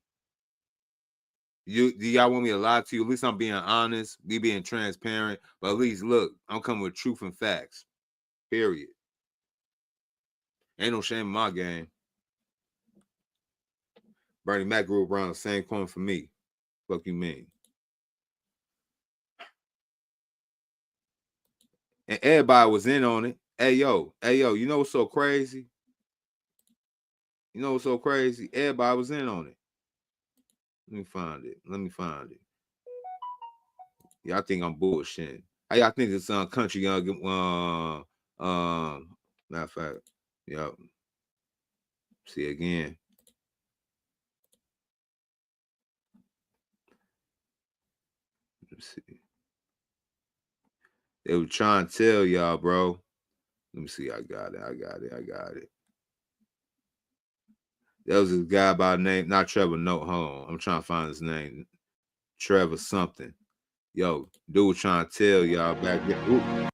Do y'all want me to lie to you? At least I'm being honest, me being transparent. But at least, look, I'm coming with truth and facts. Period. Ain't no shame in my game. Bernie Mac grew around the same corner for me. Fuck you mean? And everybody was in on it. Hey yo, you know what's so crazy? Everybody was in on it. Let me find it. Y'all think I'm bullshitting. How y'all think this country matter of fact, yep. See again. Let's see. They were trying to tell y'all, bro. Let me see. I got it. There was this guy by the name, not Trevor, no, hold on. I'm trying to find his name. Trevor something. Yo, dude was trying to tell y'all back there. Ooh.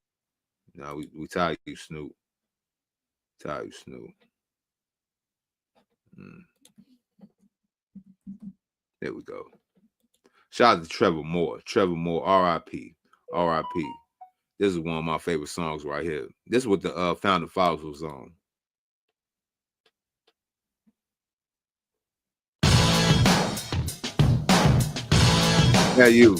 No, we tired of you, Snoop. There we go. Shout out to Trevor Moore. R.I.P. This is one of my favorite songs right here. This is what the Founding Fathers was on. Yeah, you.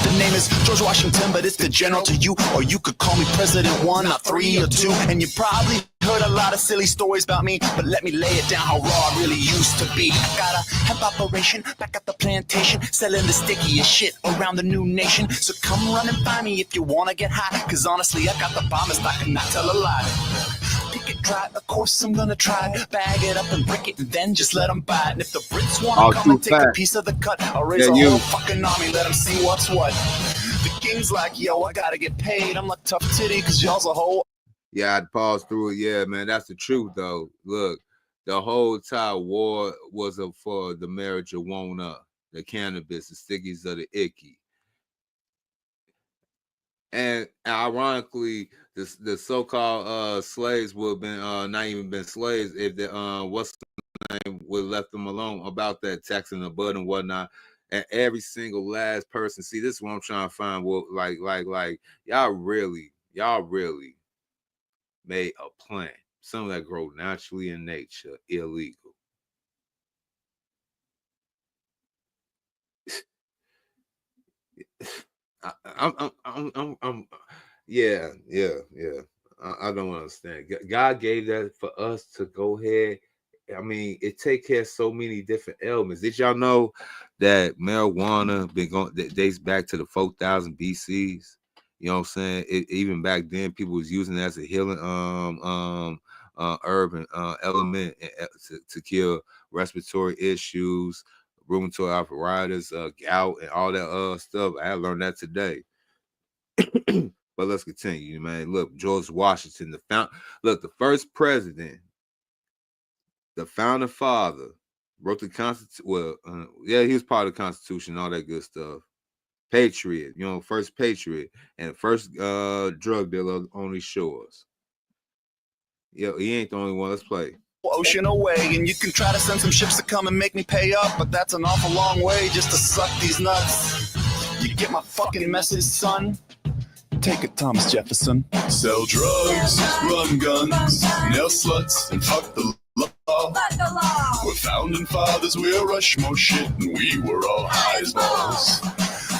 The name is George Washington, but it's the general to you. Or you could call me President 1, not 3 or 2. And you probably heard a lot of silly stories about me, but let me lay it down how raw I really used to be. I got a hemp operation back at the plantation, selling the stickiest shit around the new nation. So come run and find me if you want to get high, cause honestly I got the bombest, I cannot tell a lie. Pick an dry. Of course I'm gonna try. Bag it up and break it and then just let them buy it. And if the Brits wanna come and take a piece of the cut, I'll raise a whole fucking army, let them see what's what. The king's like, yo, I gotta get paid. I'm like tough titty, cause y'all's a whole. Yeah, I'd pause through it. Yeah, man, that's the truth, though. Look, the whole Thai war was for the marijuana, the cannabis, the stickies of the icky. And ironically, the so-called slaves would have been not even been slaves if the what's the name would have left them alone about that taxing the bud and whatnot. And every single last person, see, this is what I'm trying to find. What like y'all really made a plant. Some of that grow naturally in nature, illegal. Yeah. I don't understand. God gave that for us to go ahead. I mean, it take care of so many different ailments. Did y'all know that marijuana been going that dates back to the 4000 BCs? You know what I'm saying? Even back then, people was using it as a healing herb and element to cure respiratory issues, rheumatoid arthritis, gout, and all that stuff. I learned that today. But let's continue, man. Look, George Washington, the first president, the founding father, wrote the Constitution. Well, he was part of the Constitution, all that good stuff. Patriot, first patriot, and first drug dealer on these shores. Yeah, he ain't the only one. Let's play. Ocean away, and you can try to send some ships to come and make me pay up, but that's an awful long way just to suck these nuts. You get my fucking message, son? Take it, Thomas Jefferson. Sell drugs, run guns, nail sluts, and fuck the law. We're founding fathers, we're Rushmore shit, and we were all high as balls.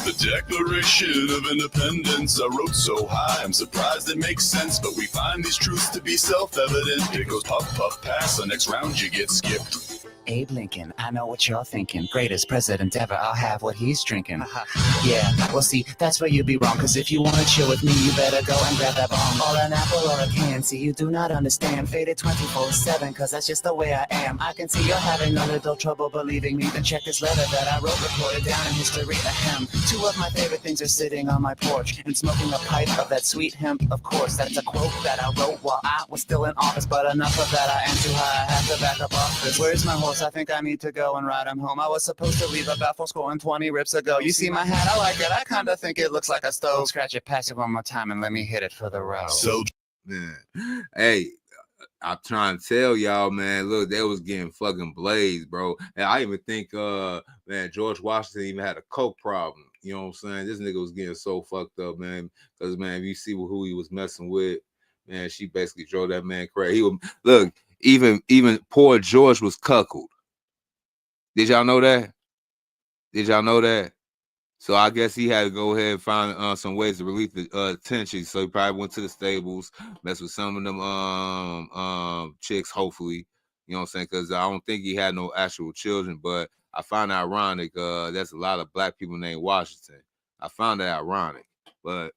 The Declaration of Independence I wrote so high, I'm surprised it makes sense, but we find these truths to be self-evident. It goes puff, puff, pass, the next round you get skipped. Abe Lincoln, I know what you're thinking. Greatest president ever, I'll have what he's drinking. Yeah, well see, that's where you'd be wrong, cause if you wanna chill with me, you better go and grab that bomb. Or an apple or a can, see you do not understand. Faded 24/7, cause that's just the way I am. I can see you're having a little trouble believing me, then check this letter that I wrote, recorded down in history. Ahem. Two of my favorite things are sitting on my porch and smoking a pipe of that sweet hemp. Of course, that's a quote that I wrote while I was still in office, but enough of that, I am too high, I have to back up off this. Where's my horse? I think I need to go and ride him home. I was supposed to leave about 420 rips ago. You see my hat? I like it. I kind of think it looks like a stove. Scratch it, pass it one more time, and let me hit it for the road. So, man, hey, I'm trying to tell y'all, man, look, they was getting fucking blazed, bro. And I even think, man, George Washington even had a coke problem. You know what I'm saying? This nigga was getting so fucked up, man. Because, man, if you see who he was messing with, man, she basically drove that man crazy. He was, look, even poor George was cuckolded. Did y'all know that? So I guess he had to go ahead and find some ways to relieve the tension. So he probably went to the stables, messed with some of them chicks, hopefully. You know what I'm saying? Because I don't think he had no actual children, but I find it ironic. There's a lot of black people named Washington. I found that ironic, but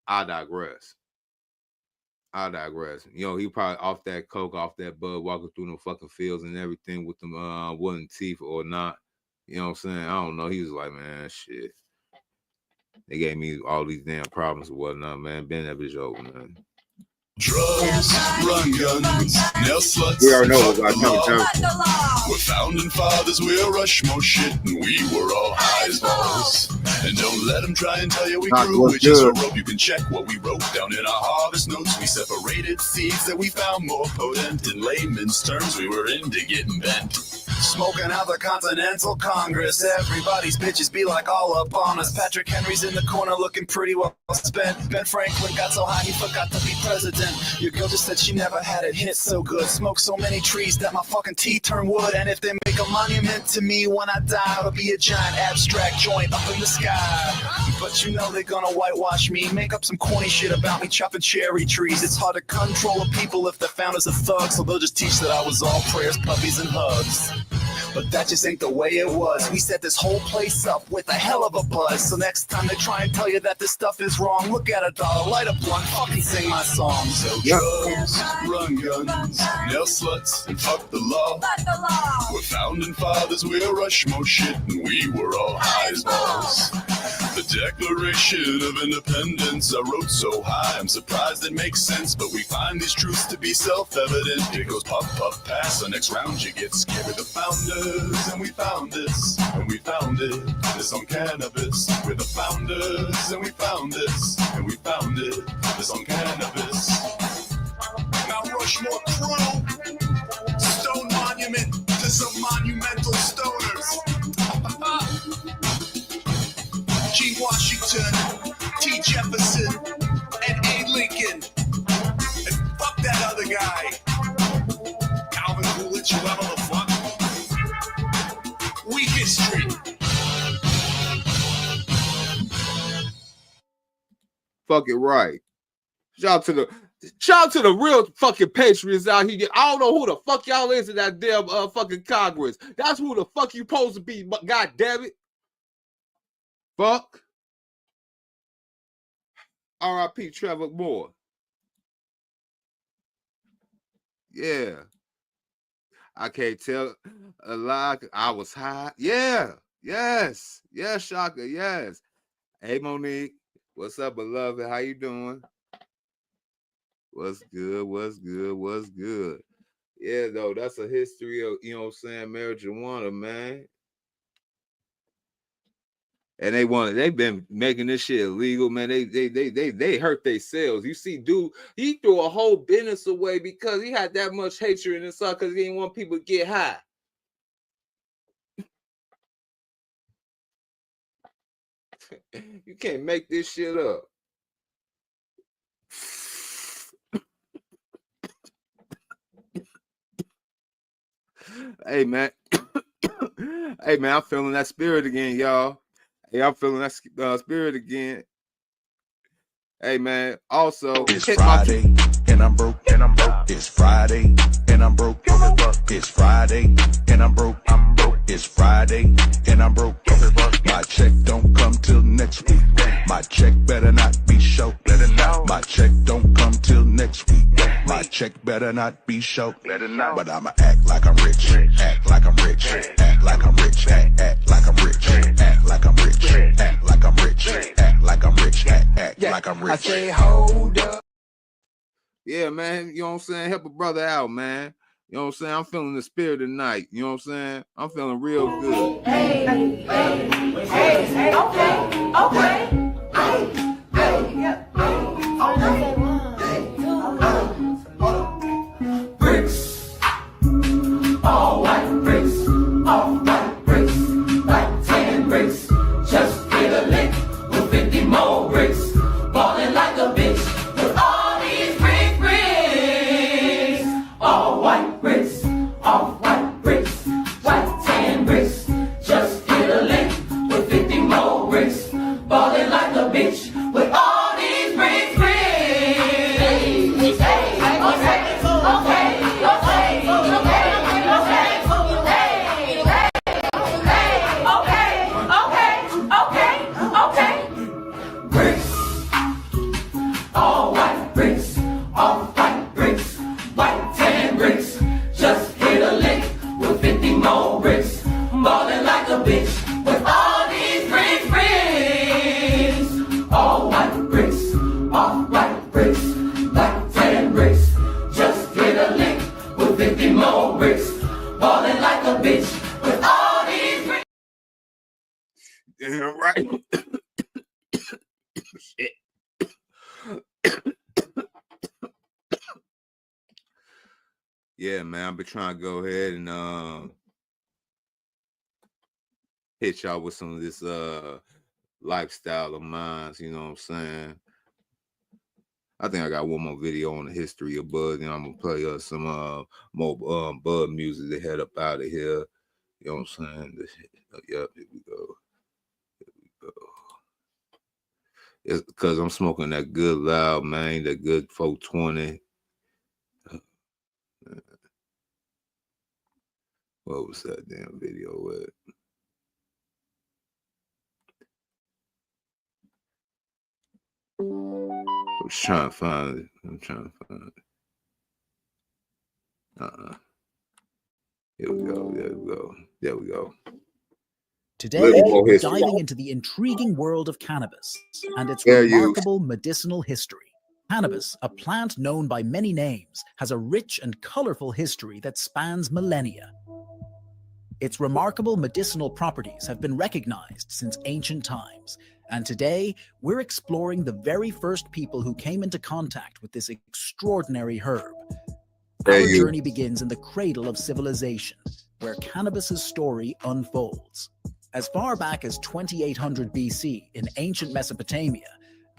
I digress. He probably off that coke, off that bud, walking through them fucking fields and everything with them wooden teeth or not. You know what I'm saying? I don't know. He was like, man, shit. They gave me all these damn problems or whatnot, man. Been that bitch over, man. Drugs, run guns, nail sluts. We already know what I come. We're founding fathers, we're Rushmore shit, and we were all high as balls. And don't let them try and tell you we grew. We're just a rope. You can check what we wrote down in our harvest notes. We separated seeds that we found more potent. In layman's terms, we were into getting bent. Smoking out the Continental Congress. Everybody's bitches be like all up on us. Patrick Henry's in the corner looking pretty well spent. Ben Franklin got so high he forgot to be president. Your girl just said she never had it hit so good. Smoked so many trees that my fucking teeth turn wood. And if they make a monument to me when I die, it'll be a giant abstract joint up in the sky. But you know they're gonna whitewash me, make up some corny shit about me chopping cherry trees. It's hard to control the people if the founders are thugs, so they'll just teach that I was all prayers, puppies, and hugs. But that just ain't the way it was. We set this whole place up with a hell of a buzz. So next time they try and tell you that this stuff is wrong, look at a dollar, light a blunt, fucking sing my song. So drugs, run guns, nail sluts, and fuck the law. We're founding fathers, we're Rushmore shit, and we were all high as balls. The Declaration of Independence I wrote so high, I'm surprised it makes sense, but we find these truths to be self-evident. It goes puff, puff, pass, the next round you get scared. We're the founders, and we found this, and we founded this on cannabis. We're the founders, and we found this, and we founded this on cannabis. Mount Rushmore crew, stone monument to some monumental stoners. G. Washington, T. Jefferson, and A. Lincoln. And fuck that other guy. Calvin Coolidge, whoever the fuck. We history. Fuck it right. Shout out to the real fucking patriots out here. I don't know who the fuck y'all is in that damn fucking Congress. That's who the fuck you supposed to be, god damn it. Fuck. R.I.P. Trevor Moore. Yeah. I can't tell a lie. I was high. Yeah. Yes. Yes, Shaka. Yes. Hey, Monique. What's up, beloved? How you doing? What's good? What's good? What's good? Yeah, though, that's a history of, you know what I'm saying, marijuana, man. And they've been making this shit illegal, man. They hurt themselves. You see, dude, he threw a whole business away because he had that much hatred inside because he didn't want people to get high. You can't make this shit up. Hey, man. Hey, man, I'm feeling that spirit again, y'all. Hey, I'm feeling that spirit again. Hey, man. Also, it's Friday and I'm broke. It's Friday and I'm broke. It's Friday and I'm broke. It's Friday and I'm broke. My check don't come till next week. My check better not be short. My check don't come till next week. My check better not be short. But I'ma act like I'm rich. Act like I'm rich. Act like I'm rich. Act like I'm rich. Act like I'm rich. Act like I'm rich. Act like I'm rich. Act like I'm rich. I say hold up. Yeah, man. You know what I'm saying? Help a brother out, man. You know what I'm saying? I'm feeling the spirit tonight. You know what I'm saying? I'm feeling real good. Hey, okay. Bricks. All white bricks. All white bricks. Like 10 bricks. Just get a lick with 50 more bricks. Ballin' like a bitch with all these bricks. All white bricks. All white bricks. White 10 bricks. Just get a lick with 50 more bricks. Ballin' like a bitch with all these bricks. Ballin' like a bitch with all these bricks. All white bricks, all white bricks, like 10 bricks. Just get a lick with 50 more bricks. Ballin' like a bitch with all these bricks. Yeah, right. Shit. Yeah, man, I've been trying to go ahead and hit y'all with some of this lifestyle of mine, you know what I'm saying? I think I got one more video on the history of Bud, and I'm gonna play some more Bud music to head up out of here. You know what I'm saying? Yep, here we go. It's because I'm smoking that good loud, man, that good 420. What was that damn video with? I'm trying to find it. Here we go. Today, we're diving into the intriguing world of cannabis and its remarkable medicinal history. Cannabis, a plant known by many names, has a rich and colorful history that spans millennia. Its remarkable medicinal properties have been recognized since ancient times, and today we're exploring the very first people who came into contact with this extraordinary herb. Our journey begins in the cradle of civilization, where cannabis's story unfolds. As far back as 2800 BC in ancient Mesopotamia,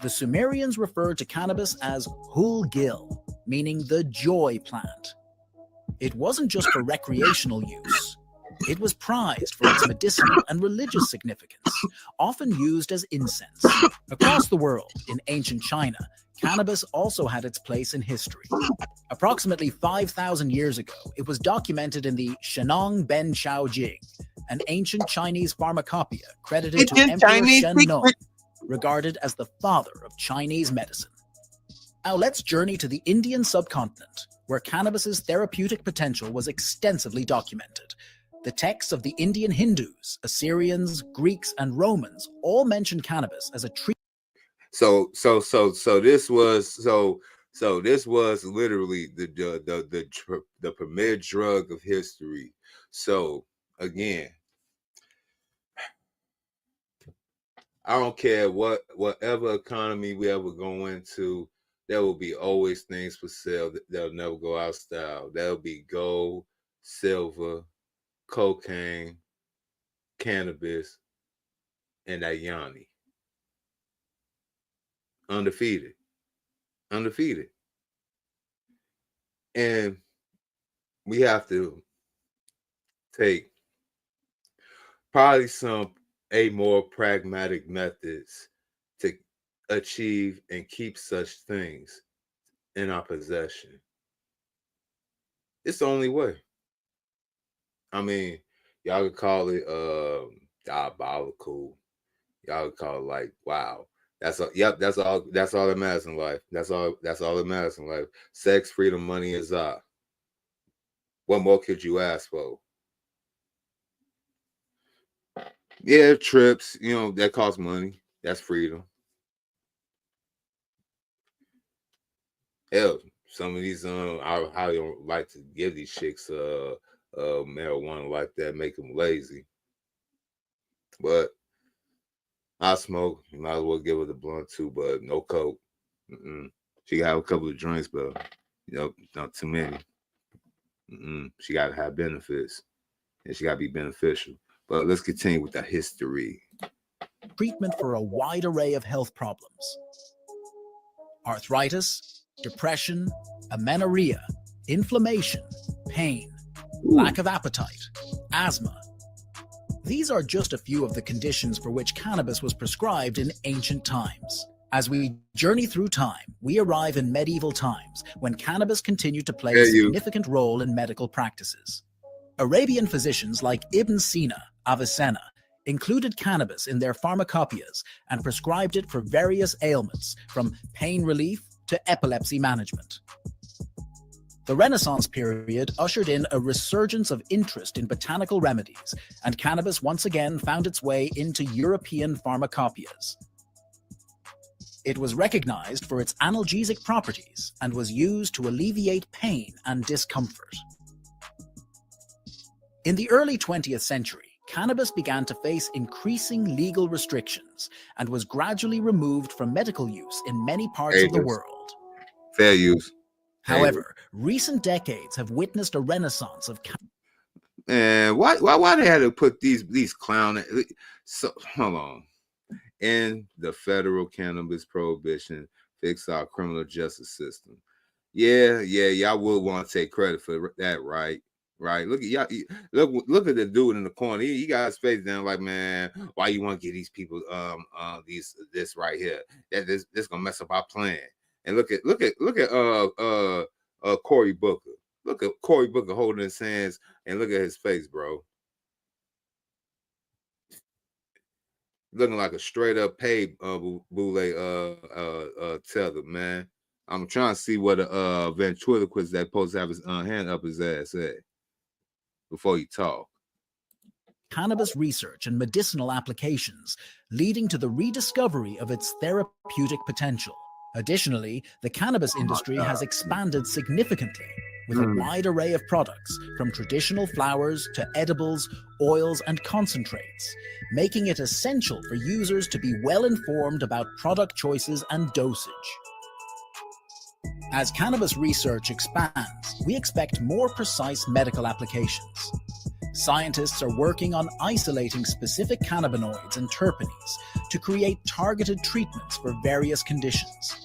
the Sumerians referred to cannabis as hul-gil, meaning the joy plant. It wasn't just for recreational use. It was prized for its medicinal and religious significance, often used as incense. Across the world, in ancient China, cannabis also had its place in history. Approximately 5,000 years ago, it was documented in the Shenong Ben Chao Jing, an ancient Chinese pharmacopoeia credited to Emperor Shenong, regarded as the father of Chinese medicine. Now let's journey to the Indian subcontinent, where cannabis's therapeutic potential was extensively documented. The texts of the Indian Hindus, Assyrians, Greeks, and Romans all mention cannabis as a treatment. So this was literally the premier drug of history. So again, I don't care whatever economy we ever go into, there will be always things for sale that'll never go out of style. There'll be gold, silver, cocaine, cannabis, and that yanni. Undefeated. And we have to take probably more pragmatic methods to achieve and keep such things in our possession. It's the only way. I mean, y'all could call it diabolical. Y'all could call it like, wow. That's all that matters in life. That's all that matters in life. Sex, freedom, money, and za. What more could you ask for? Yeah, trips, that cost money. That's freedom. Hell, some of these I don't like to give these chicks marijuana like that, make them lazy. But I smoke. You might as well give her the blunt too, but no coke. She got a couple of drinks, but not too many. She got to have benefits, and she got to be beneficial. But let's continue with the history. Treatment for a wide array of health problems: arthritis, depression, amenorrhea, inflammation, pain, lack of appetite, asthma. These are just a few of the conditions for which cannabis was prescribed in ancient times. As we journey through time, we arrive in medieval times, when cannabis continued to play a significant role in medical practices. Arabian physicians like Ibn Sina, Avicenna, included cannabis in their pharmacopoeias and prescribed it for various ailments, from pain relief to epilepsy management. The Renaissance period ushered in a resurgence of interest in botanical remedies, and cannabis once again found its way into European pharmacopoeias. It was recognized for its analgesic properties and was used to alleviate pain and discomfort. In the early 20th century, cannabis began to face increasing legal restrictions and was gradually removed from medical use in many parts of the world. Fair use. However, recent decades have witnessed a renaissance of cannabis. And why they had to put these clown? So hold on. In the federal cannabis prohibition, fix our criminal justice system. Yeah, y'all would want to take credit for that, right? Right. Look at y'all. Look at the dude in the corner. He got his face down, like, man, why you want to get these people this right here? This gonna mess up our plan. And look at Cory Booker. Look at Cory Booker holding his hands and look at his face, bro. Looking like a straight up paid boule tether, man. I'm trying to see what a ventriloquist that supposed to have his hand up his ass at before he talk. Cannabis research and medicinal applications, leading to the rediscovery of its therapeutic potential. Additionally, the cannabis industry has expanded significantly with a wide array of products, from traditional flowers to edibles, oils, and concentrates, making it essential for users to be well informed about product choices and dosage. As cannabis research expands, we expect more precise medical applications. Scientists are working on isolating specific cannabinoids and terpenes to create targeted treatments for various conditions.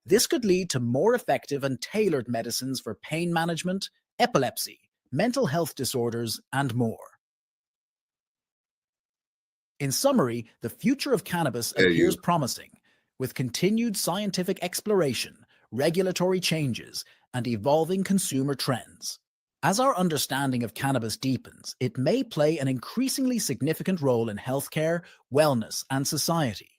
This could lead to more effective and tailored medicines for pain management, epilepsy, mental health disorders, and more. In summary, the future of cannabis appears promising, with continued scientific exploration, regulatory changes, and evolving consumer trends. As our understanding of cannabis deepens, it may play an increasingly significant role in healthcare, wellness, and society.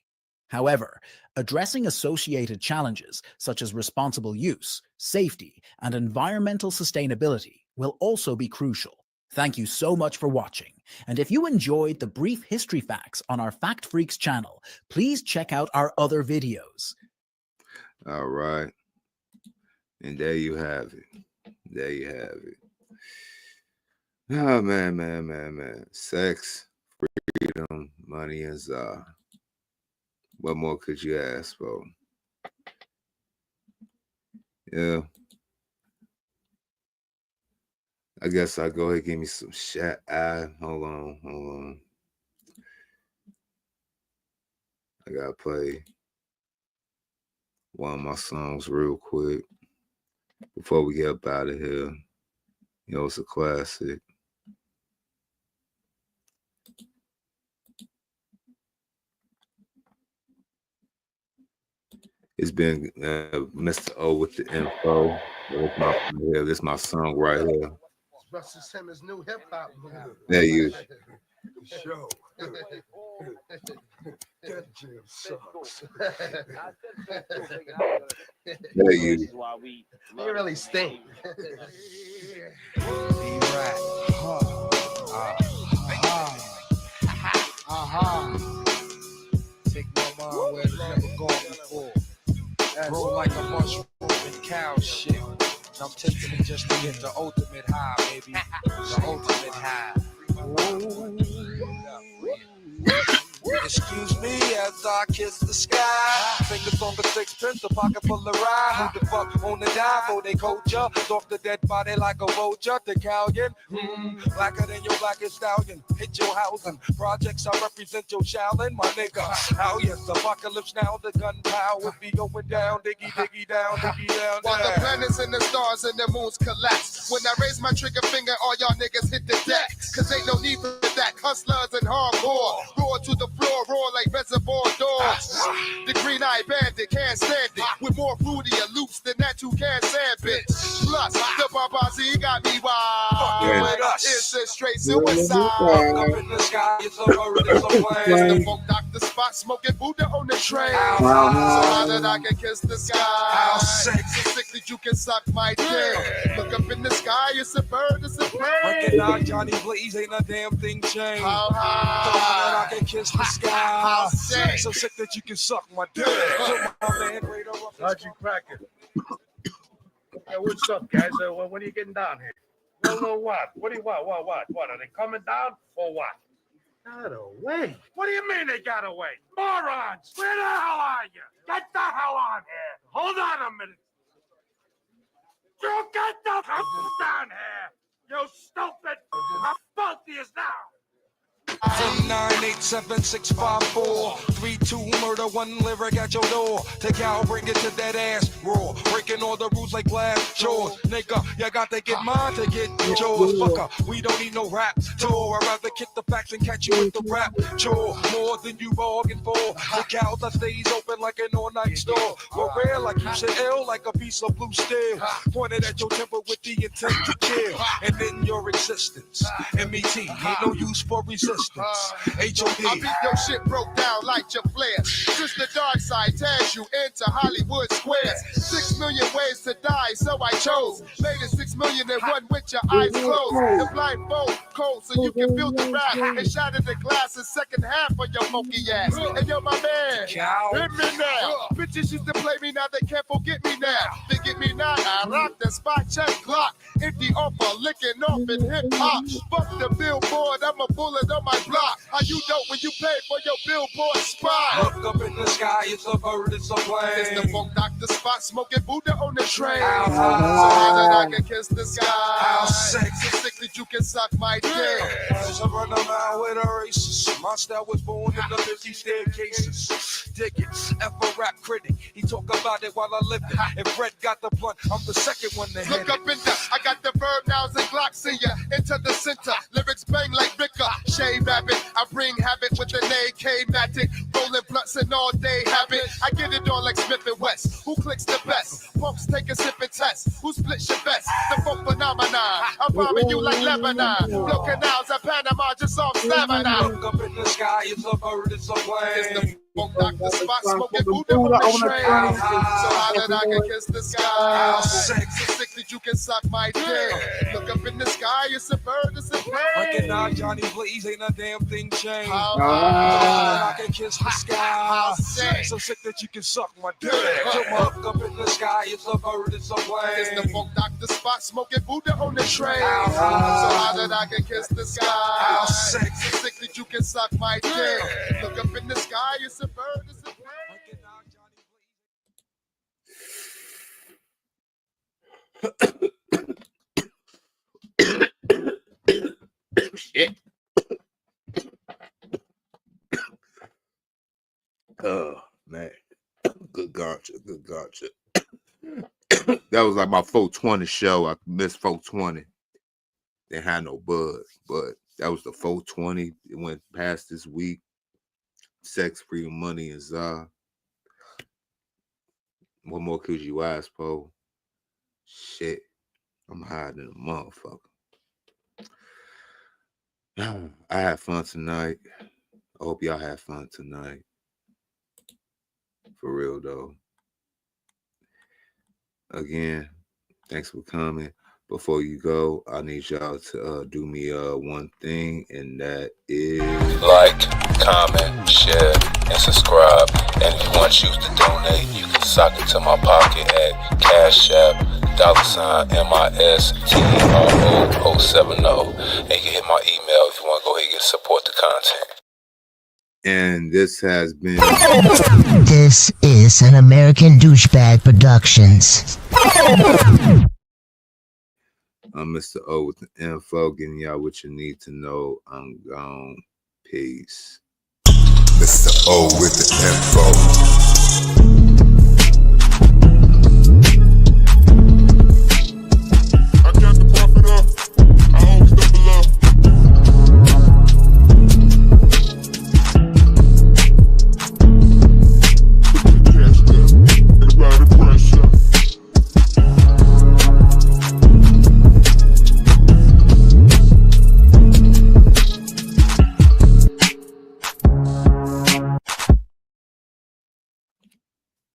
However, addressing associated challenges such as responsible use, safety, and environmental sustainability will also be crucial. Thank you so much for watching. And if you enjoyed the brief history facts on our Fact Freaks channel, please check out our other videos. All right. And there you have it. There you have it. Oh, man. Sex, freedom, money, and Czar. What more could you ask for? Yeah. I guess I'll go ahead and give me some shit. Hold on. I gotta play one of my songs real quick before we get up out of here. You know, it's a classic. It's been Mr. O with the info. This is my song right here. Russell Simmons' new hip hop movie. There you. Show. That jam sucks. There you. They really stink. Take my mind where it's never gone before. Grow like a mushroom and cow shit. I'm taking it just to get the ultimate high, baby. The ultimate high. Excuse me as I kiss the sky. Fingers on the sixpence, a pocket full of rye. Who the fuck on the dive for they culture? Stalk the dead body like a vulture. The Callion, blacker than your blackest stallion. Hit your housing. Projects I represent your shallin', my nigga. How yes, apocalypse now, the gunpowder be going down, diggy down, diggy down. While the planets and the stars and the moons collapse. When I raise my trigger finger, all y'all niggas hit the deck. Cause ain't no need for that. Hustlers and hardcore. Roar to the floor, roar like reservoir dogs. The green-eyed bandit can't stand it. With more fruitier loops than that you can stand, bitch. Plus, the Babazi got me wild. It's a straight suicide. Up in the sky, it's a bird, it's a plane. The funk doctor spot smoking Buddha on the train. So now that I can kiss the sky. How sick. So sick that you can suck my dick. Look up in the sky, it's a bird, it's a plane. Recognize Johnny Blaze, ain't a damn thing changed. How high? So now that I can kiss the sky. How sick. So sick that you can suck my dick. So my man, Raider up his How'd you crack it? Hey, what's up, guys? When are you getting down here? No, what? What do you want? What? Are they coming down or what? Got away. What do you mean they got away? Morons! Where the hell are you? Get the hell on here. Hold on a minute. You get the hell down here. You stupid. I'm both of you now. 198765432 murder, one lyric at your door. Take out, bring it to that ass raw. Breaking all the rules like glass jaws. Nigga, you got to get mine to get yours. Fucker, we don't need no rap tour. I'd rather kick the facts and catch you with the rap chore. More than you bargained for. The cows that stays open like an all-night store. We're rare like you should ill, like a piece of blue steel. Pointed at your temple with the intent to kill. And then your existence. MET, ain't no use for resistance. HOD. I beat your shit broke down like your flare. Since the dark side tears you into Hollywood squares. 6 million ways to die, so I chose. Made it 6 million and one with your eyes closed. The blindfold cold so you can feel the rap. And shattered the glass in second half of your monkey ass. And yo, my man, hit me now. Bitches used to play me, now they can't forget me now. They get me now, I rock the spot check Glock. Empty offer, licking off in hip hop. Fuck the billboard, I'm a bullet on my block. How you dope when you pay for your billboard spot? Look up in the sky, it's a bird, it's a plane. It's the funk doctor spot, smoking Buddha on the train. How high, so high that I can kiss the sky. How sick, so sick that you can suck my dick. As I run around with a racist. My style was born in the 50 staircases. Dig it, F a rap critic. He talk about it while I live it. If Fred got the blunt, I'm the second one to hit Look up in there, I got the verb nouns and Glocks in ya. Into the center, lyrics bang like Vicar. Shea Rabbit, I bring habit with the AK-matic. Rolling blunts and all day habit. I get it on like Smith and West. Who clicks the best? Punks take a sip and test. Who splits your best? The funk phenomenon. I'm bombing you like Lebanon. Blow canals at Panama just off stamina. Look up in the sky, it's a bird, it's a plane. It's the funk doctor spot, smoking Buddha on the train. So high that I can kiss the sky. How sick, so sick that you can suck my dick. Look up in the sky, it's a bird, it's a plane. Recognize Johnny Blaze, ain't a damn thing changed. How So high that I can kiss the sky. How sick. So sick that you can suck my dick. Look up in the sky, it's a bird, it's a plane. It's the funk doctor spot, smoking Buddha on the train. So high that I can kiss the sky. How sick. So sick that you can suck my dick. Look up in the sky, it's a bird, it's a plane. Shit. Oh man, good gotcha. That was like my 420 show. I missed 420. They had no buzz, but that was the 420. It went past this week. Sex, freedom, money, and Za. What more could you ask, Poe? Shit, I'm hiding a motherfucker. I had fun tonight. I hope y'all had fun tonight. For real, though. Again, thanks for coming. Before you go, I need y'all to do me one thing, and that is like, comment, share, and subscribe. And if you want you to donate, you can sock it to my pocket at Cash App $MISTRO070. And you can hit my email if you want to go ahead and support the content. And this has been This is an American Douchebag Productions. I'm Mr. O with the info, getting y'all what you need to know. I'm gone. Peace. Mr. O with the info.